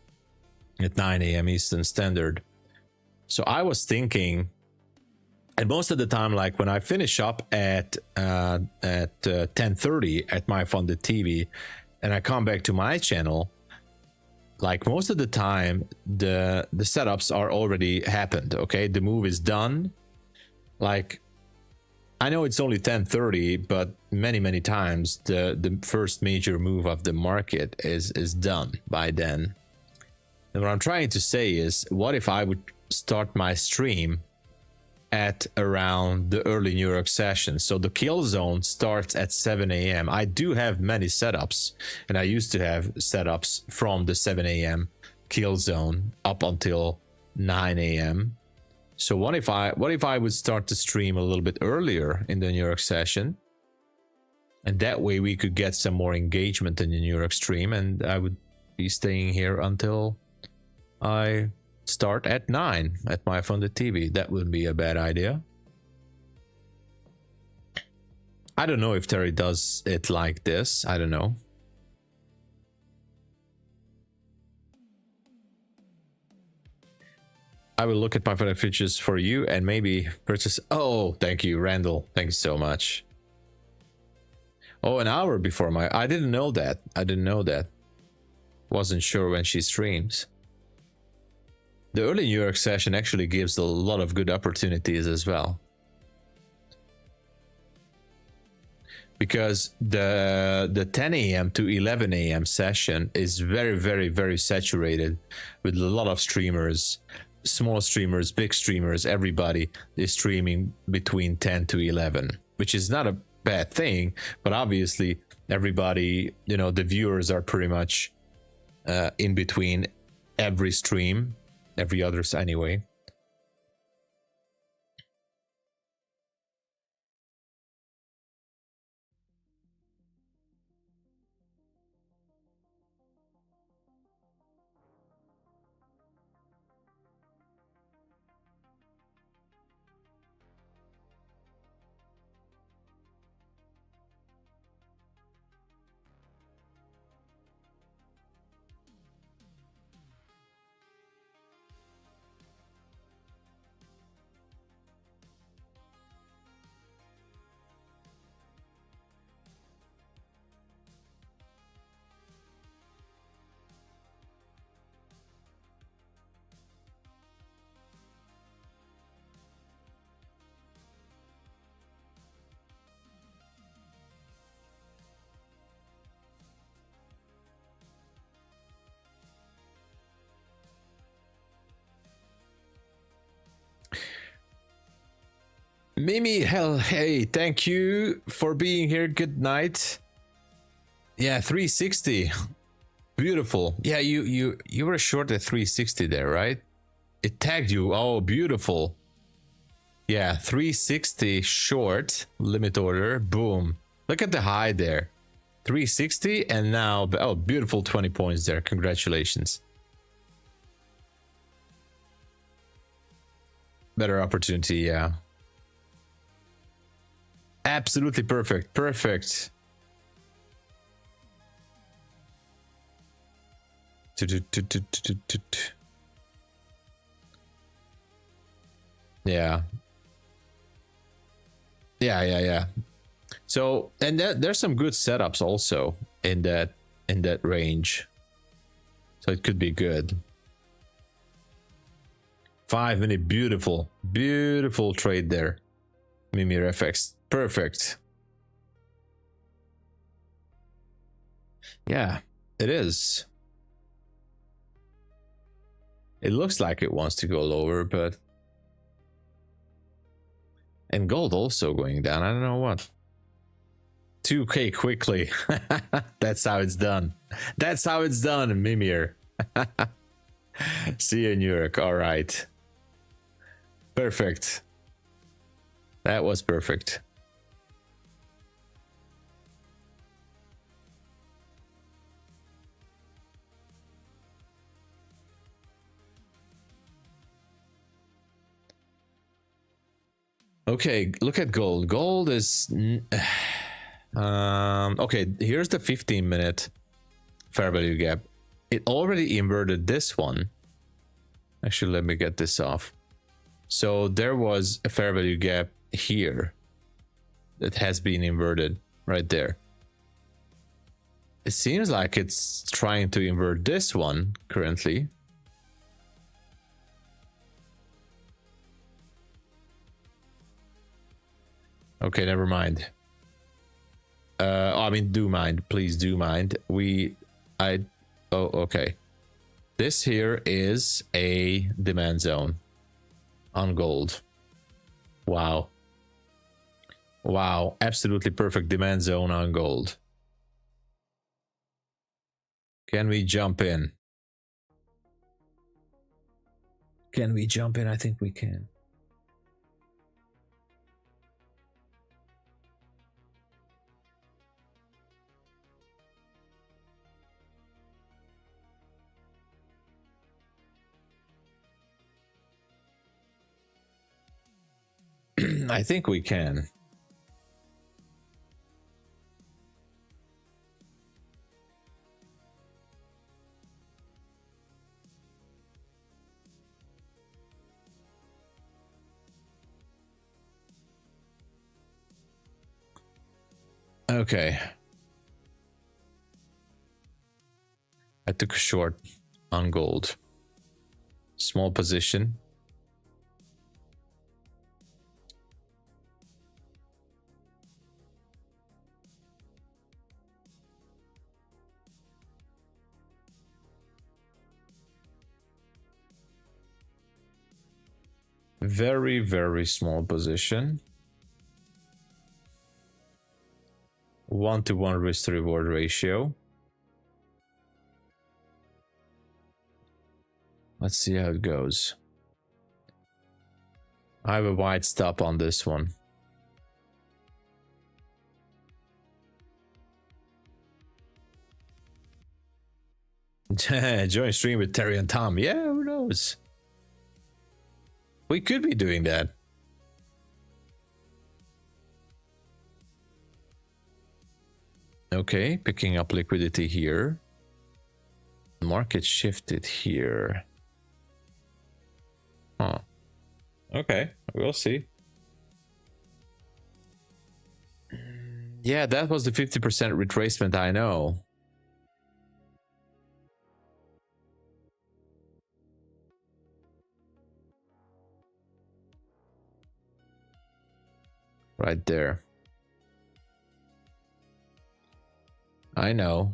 at 9 a.m. Eastern Standard. So I was thinking, and most of the time, like when I finish up at 10:30 at MyFundedTV, and I come back to my channel, like most of the time, the setups are already happened. Okay, the move is done. Like, I know it's only 10:30, but many times the first major move of the market is done by then. And what I'm trying to say is, what if I would start my stream at around the early New York session? So the kill zone starts at 7 a.m. I do have many setups, and I used to have setups from the 7 a.m. kill zone up until 9 a.m. So what if I would start the stream a little bit earlier in the New York session, and that way we could get some more engagement in the New York stream, and I would be staying here until I start at 9 at MyFundedTV. That wouldn't be a bad idea. I don't know if Terry does it like this. I don't know. I will look at MyFundedFutures for you and maybe purchase. Oh, thank you, Randall. Thank you so much. Oh, an hour before my. I didn't know that. I didn't know that. Wasn't sure when she streams. The early New York session actually gives a lot of good opportunities as well, because the 10 a.m. to 11 a.m. session is very saturated with a lot of streamers, small streamers, big streamers. Everybody is streaming between 10 to 11, which is not a bad thing, but obviously everybody, you know, the viewers are pretty much in between every stream, every others anyway. Mimi, hell, hey, thank you for being here. Good night. Yeah, 360. Beautiful. Yeah, you were short at 360 there, right? It tagged you. Oh, beautiful. Yeah, 360 short, limit order, boom. Look at the high there. 360 and now, oh, beautiful 20 points there. Congratulations. Better opportunity, yeah. Absolutely perfect. Perfect. Yeah. Yeah. So, and there's some good setups also in that range. So it could be good. 5 minute, beautiful trade there. Mimir FX, perfect. Yeah, it is. It looks like it wants to go lower, but... And gold also going down, I don't know what. 2K quickly. That's how it's done. That's how it's done, Mimir. See you in New York, alright. Perfect. That was perfect. Okay, look at gold. Gold is okay, here's the 15-minute fair value gap. It already inverted this one. Actually, let me get this off. So there was a fair value gap here that has been inverted right there. It seems like it's trying to invert this one currently. Okay, never mind. I mean, do mind, please do mind. Oh, okay. This here is a demand zone on gold. Wow. Wow, absolutely perfect demand zone on gold. Can we jump in? Can we jump in? I think we can. I think we can. Okay. I took a short on gold. Small position. Very, very small position. 1-to-1 risk to reward ratio. Let's see how it goes. I have a wide stop on this one. Join stream with Terry and Tom. Yeah, who knows? We could be doing that. Okay, picking up liquidity here. Market shifted here. Huh. Okay, we'll see. Yeah, that was the 50% retracement, I know. Right there. I know.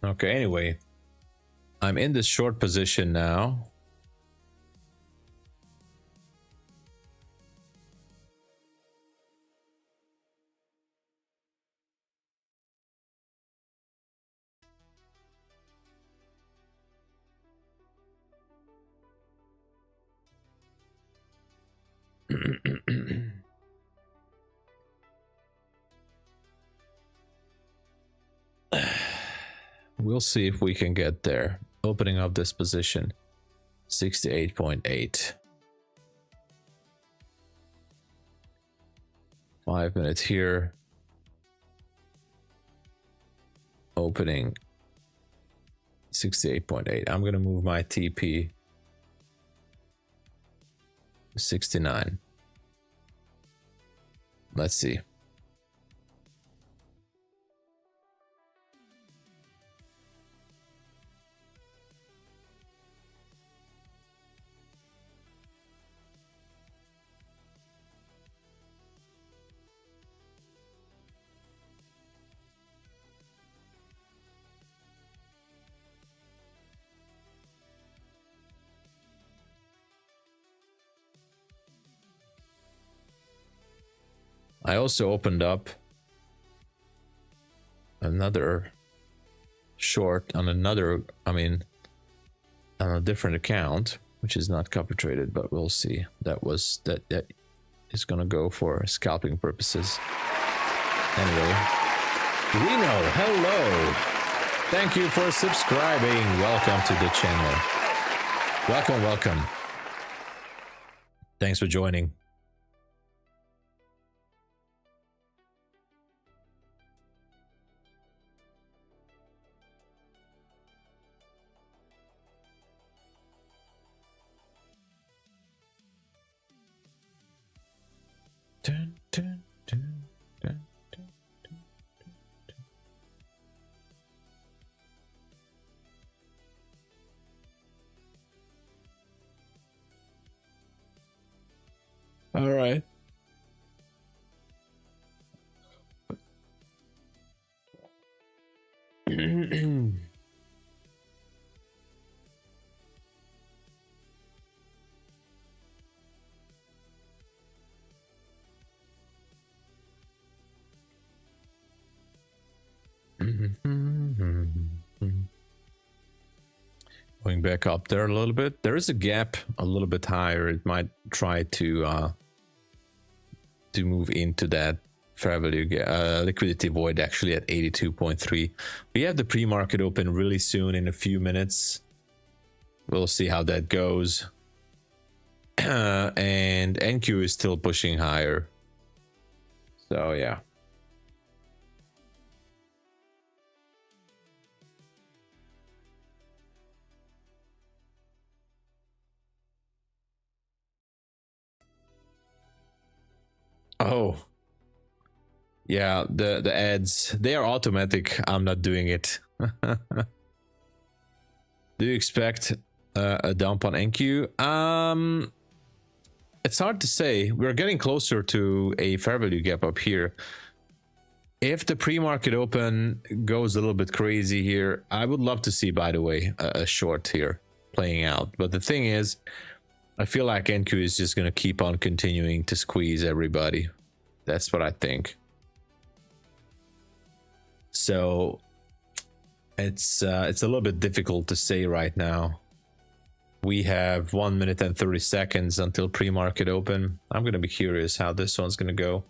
Okay, anyway, I'm in this short position now. We'll see if we can get there. Opening up this position, 68.8. 5 minutes here. Opening 68.8. I'm gonna move my TP 69. Let's see. I also opened up another short on another, on a different account, which is not copy traded, but we'll see. That is gonna go for scalping purposes. Anyway, Reno, hello. Thank you for subscribing. Welcome to the channel. Welcome, welcome. Thanks for joining. Dun, dun, dun, dun, dun, dun, dun. All right. Going back up there a little bit. There is a gap a little bit higher. It might try to move into that fair value liquidity void, actually at 82.3. We have the pre-market open really soon, in a few minutes. We'll see how that goes. And NQ is still pushing higher. So yeah. Oh, yeah, the ads, they are automatic. I'm not doing it. Do you expect a dump on NQ? It's hard to say. We're getting closer to a fair value gap up here. If the pre-market open goes a little bit crazy here, I would love to see, by the way, a short here playing out. But the thing is, I feel like NQ is just going to keep on continuing to squeeze everybody. That's what I think. So it's a little bit difficult to say right now. We have 1 minute and 30 seconds until pre-market open. I'm going to be curious how this one's going to go.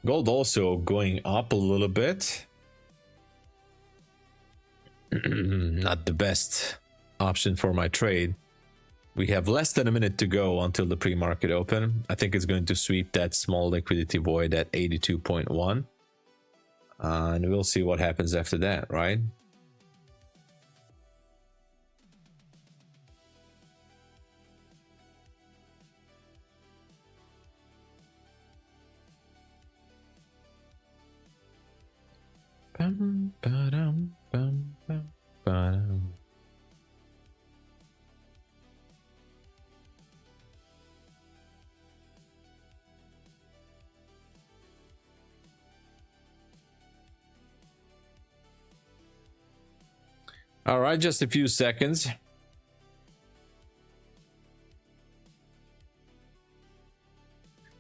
Gold also going up a little bit. Not the best option for my trade. We have less than a minute to go until the pre-market open. I think it's going to sweep that small liquidity void at 82.1. And we'll see what happens after that, right? Bum, ba-dum, bum, bum, ba-dum. All right, just a few seconds.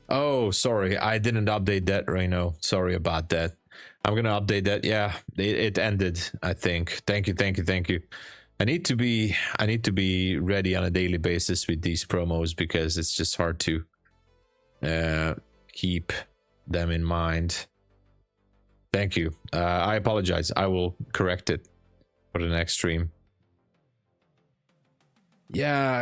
Oh, sorry, I didn't update that, Reno. Sorry about that. I'm gonna update that. Yeah, it ended, I think. Thank you, thank you, thank you. I need to be ready on a daily basis with these promos because it's just hard to keep them in mind. Thank you. I apologize. I will correct it for the next stream. Yeah,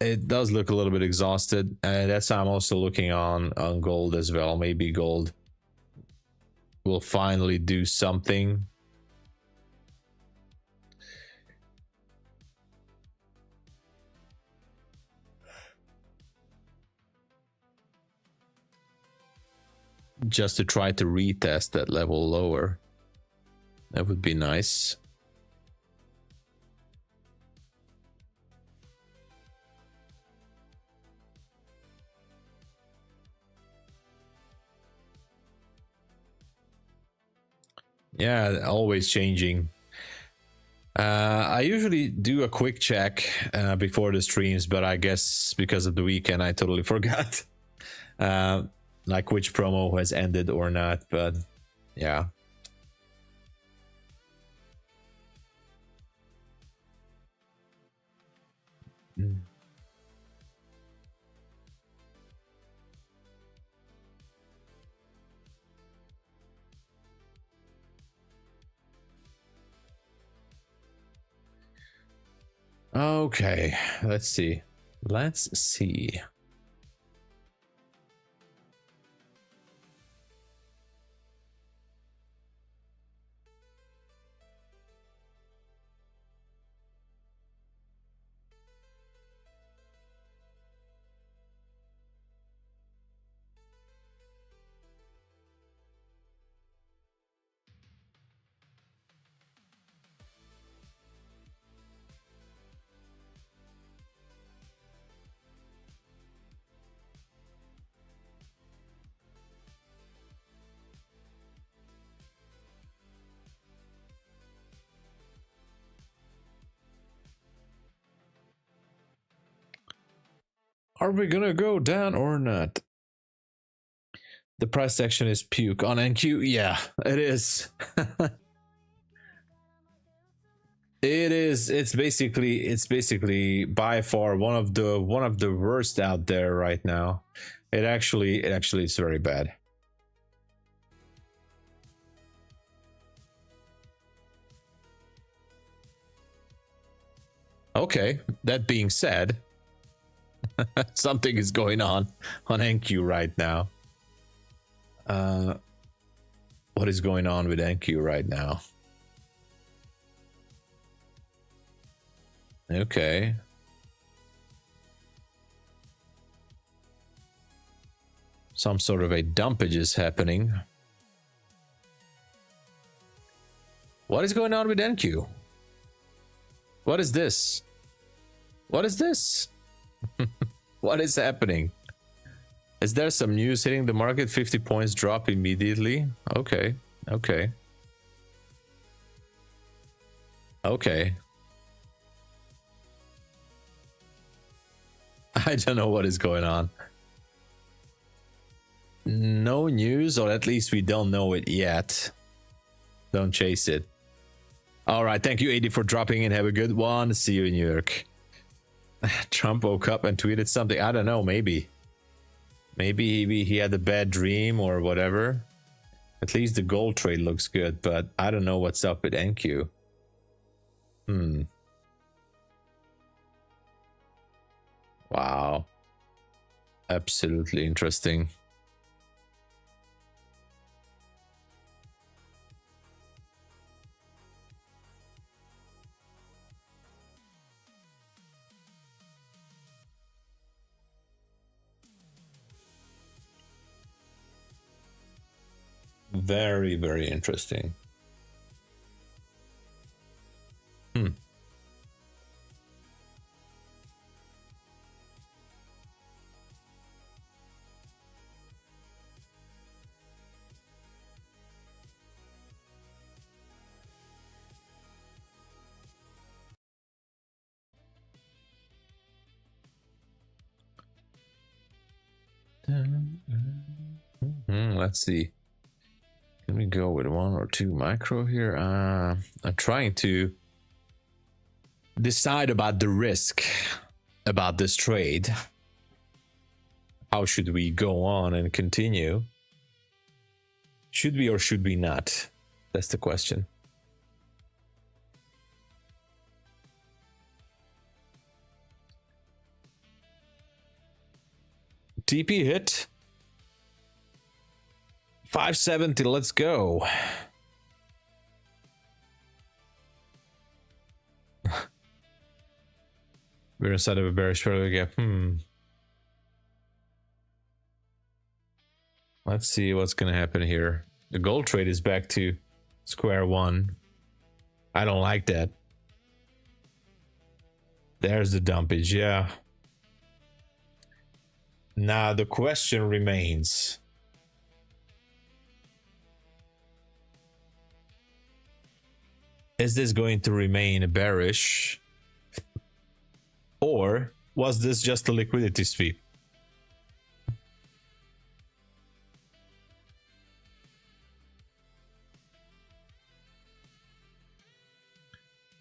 it does look a little bit exhausted. That's why I'm also looking on gold as well. Maybe gold will finally do something. Just to try to retest that level lower. That would be nice. Yeah, always changing. I usually do a quick check before the streams, but I guess because of the weekend I totally forgot like which promo has ended or not. But yeah. Okay, let's see. Let's see. Are we gonna go down or not? The price action is puke on NQ. Yeah, it is. It is. It's basically by far one of the worst out there right now. It actually is very bad. Okay, that being said, something is going on NQ right now. What is going on with NQ right now? Okay. Some sort of a dumpage is happening. What is going on with NQ? What is this? What is this? What is happening? Is there some news hitting the market? 50 points drop immediately. Okay. Okay. Okay. I don't know what is going on. No news, or at least we don't know it yet. Don't chase it. All right. Thank you, 80, for dropping in. Have a good one. See you in New York. Trump woke up and tweeted something. I don't know. Maybe he had a bad dream or whatever. At least the gold trade looks good, but I don't know what's up with NQ. Wow. Absolutely interesting. Very, very interesting. Let's see. Can we go with 1 or 2 micro here? I'm trying to decide about the risk about this trade. How should we go on and continue? Should we or should we not? That's the question. TP hit 570. Let's go. We're inside of a bearish fairway gap. Let's see what's gonna happen here. The gold trade is back to square one. I don't like that. There's the dumpage, yeah. Now the question remains. Is this going to remain bearish? Or was this just a liquidity sweep?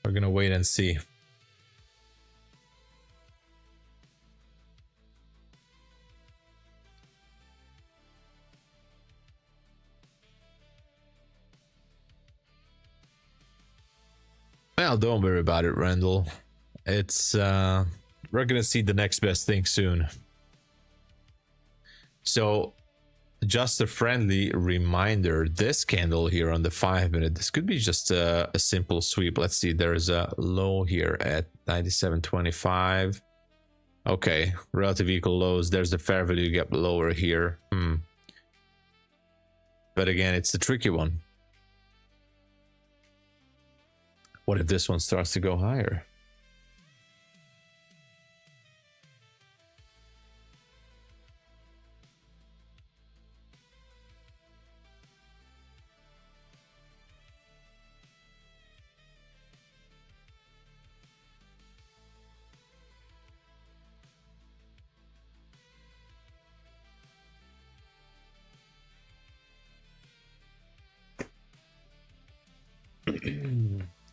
We're gonna wait and see. Well, don't worry about it, Randall. It's we're gonna see the next best thing soon. So just a friendly reminder, this candle here on the 5-minute, this could be just a simple sweep. Let's see, there's a low here at 97.25. Okay, relative equal lows. There's the fair value gap lower here. But again, it's a tricky one. What if this one starts to go higher?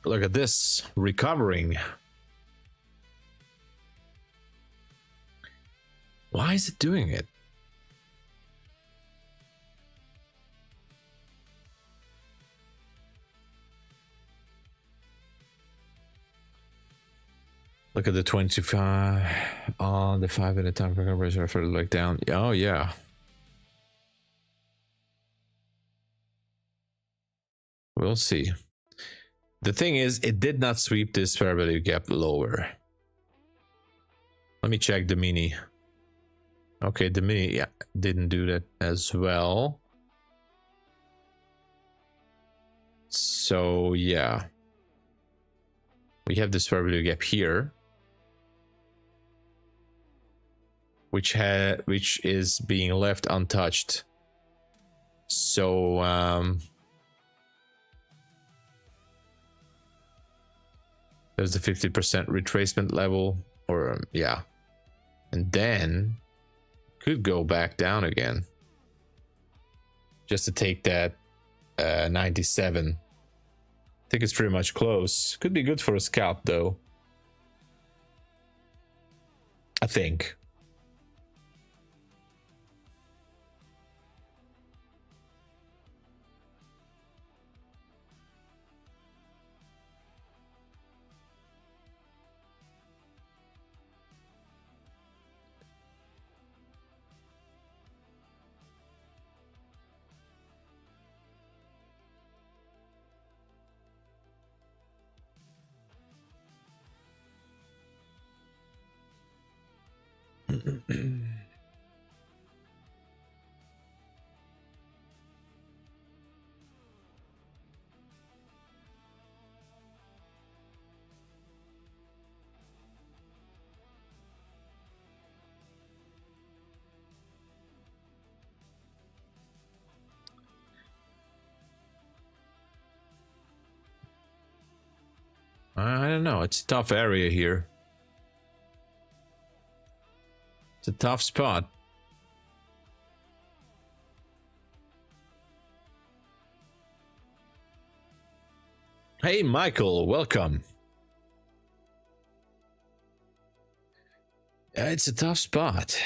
Look at this, recovering. Why is it doing it? Look at the 25 on the 5-minute time recovery further like down. Oh yeah. We'll see. The thing is, it did not sweep this fair value gap lower. Let me check the mini. Okay, the mini, yeah, didn't do that as well. So yeah, we have this fair value gap here, which is being left untouched. So there's the 50% retracement level, or yeah, and then could go back down again just to take that 97. I think it's pretty much close. Could be good for a scalp though, I think. I don't know. It's a tough area here. It's a tough spot. Hey, Michael, welcome. It's a tough spot.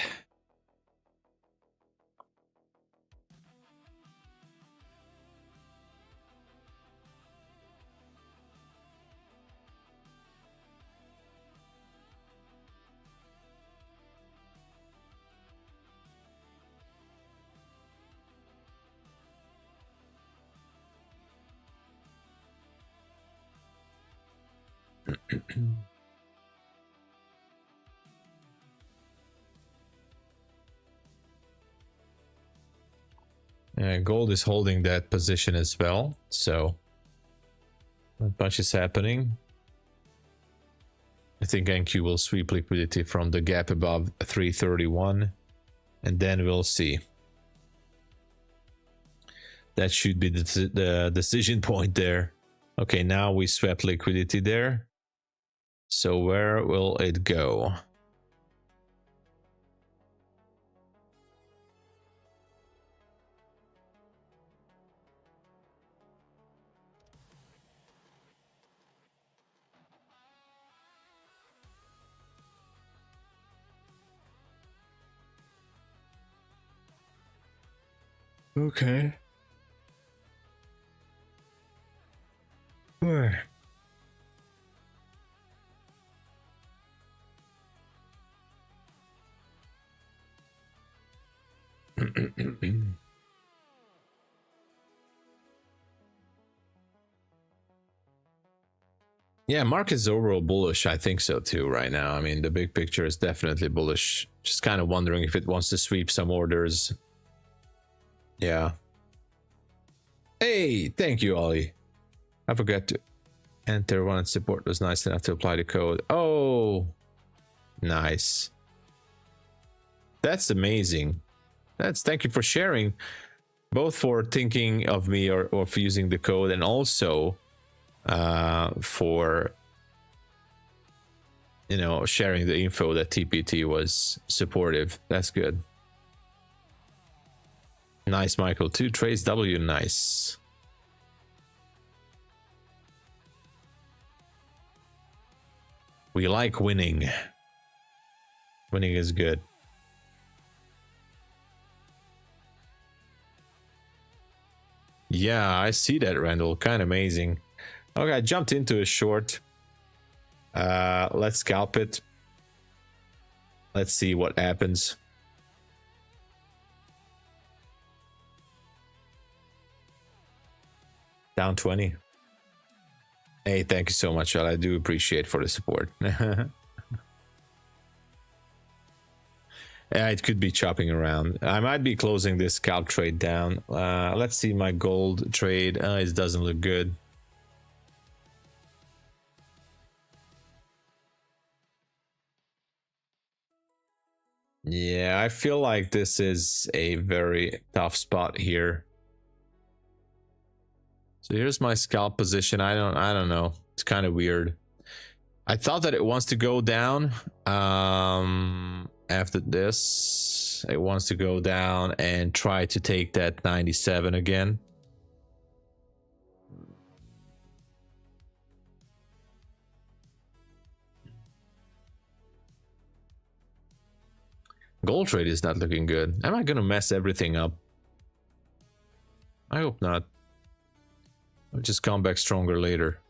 Gold is holding that position as well, so not much is happening. I think NQ will sweep liquidity from the gap above 331, and then we'll see. That should be the decision point there. Okay, now we swept liquidity there. So where will it go? Okay. Where? Yeah, market's overall bullish. I think so too right now. I mean, the big picture is definitely bullish. Just kind of wondering if it wants to sweep some orders. Yeah. Hey, thank you, Ollie. I forgot to enter one support was nice enough to apply the code. Oh, nice. That's amazing. Thank you for sharing, both for thinking of me or for using the code, and also for, you know, sharing the info that TPT was supportive. That's good. Nice, Michael. 2 trades W. Nice. We like winning. Winning is good. Yeah, I see that, Randall. Kind of amazing. Okay, I jumped into a short. Let's scalp it. Let's see what happens. Down 20. Hey, thank you so much, Al. I do appreciate for the support. Yeah, it could be chopping around. I might be closing this scalp trade down. Let's see my gold trade. It doesn't look good. Yeah, I feel like this is a very tough spot here. So here's my scalp position. I don't know. It's kind of weird. I thought that it wants to go down. After this, it wants to go down and try to take that 97 again. Gold trade is not looking good. Am I gonna mess everything up? I hope not. I'll just come back stronger later.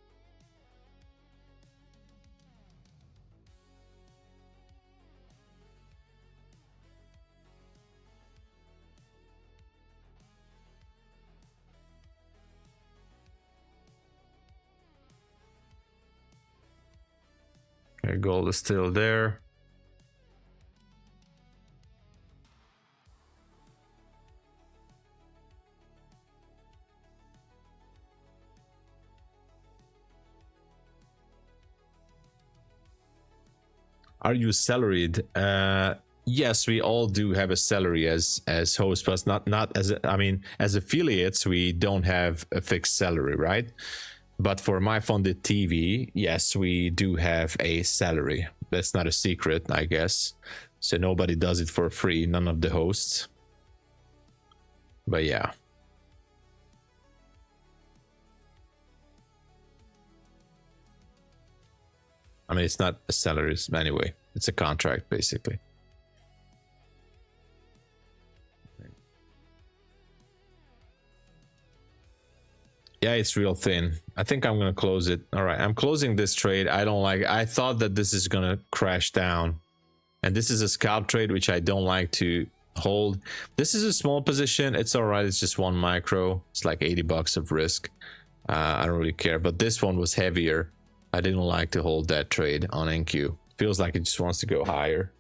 Okay, gold is still there. Are you salaried? Yes, we all do have a salary as hosts, but not as I mean, as affiliates, we don't have a fixed salary, right? But for MyFunded TV, yes, we do have a salary. That's not a secret, I guess. So nobody does it for free, none of the hosts. But yeah. I mean, it's not a salary anyway. It's a contract, basically. Yeah, it's real thin. I think I'm gonna close it. All right, I'm closing this trade. I don't like. I thought that this is gonna crash down, and this is a scalp trade, which I don't like to hold. This is a small position. It's all right. It's just one micro. It's like 80 bucks of risk. I don't really care. But this one was heavier. I didn't like to hold that trade on NQ. Feels like it just wants to go higher.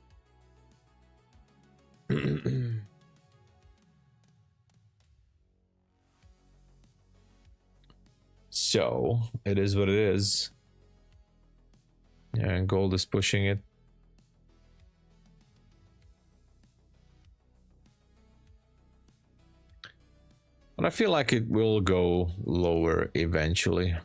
So it is what it is. Yeah, and gold is pushing it. But I feel like it will go lower eventually.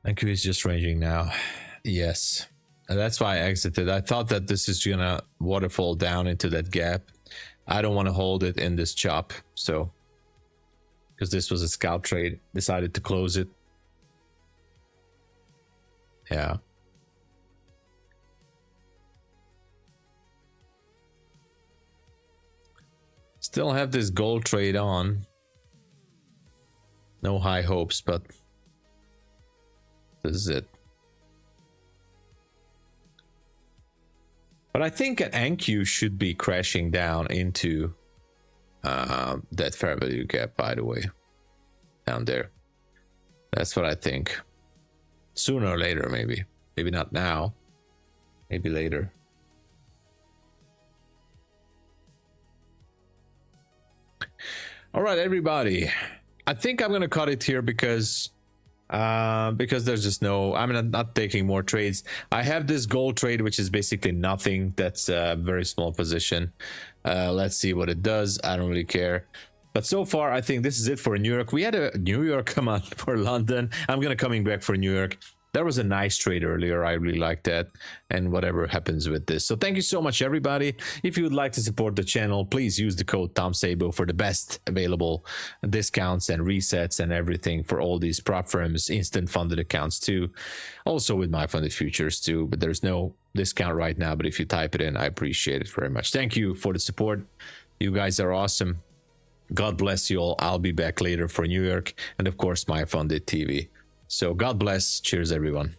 NQ is just ranging now. Yes. And that's why I exited. I thought that this is gonna waterfall down into that gap. I don't want to hold it in this chop. So, because this was a scalp trade, decided to close it. Yeah. Still have this gold trade on. No high hopes, but this is it. But I think an NQ should be crashing down into that fair value gap, by the way. Down there. That's what I think. Sooner or later, maybe. Maybe not now. Maybe later. All right, everybody. I think I'm gonna cut it here because there's just no, I'm not taking more trades. I have this gold trade, which is basically nothing. That's a very small position. Let's see what it does. I don't really care. But so far, I think this is it for New York. We had a New York come out for London. I'm gonna coming back for New York. That was a nice trade earlier. I really like that. And whatever happens with this. So thank you so much, everybody. If you would like to support the channel, please use the code TOMSABO for the best available discounts and resets and everything for all these prop firms, instant funded accounts too. Also with MyFundedFutures too, but there's no discount right now. But if you type it in, I appreciate it very much. Thank you for the support. You guys are awesome. God bless you all. I'll be back later for New York and of course MyFunded TV. So God bless. Cheers, everyone.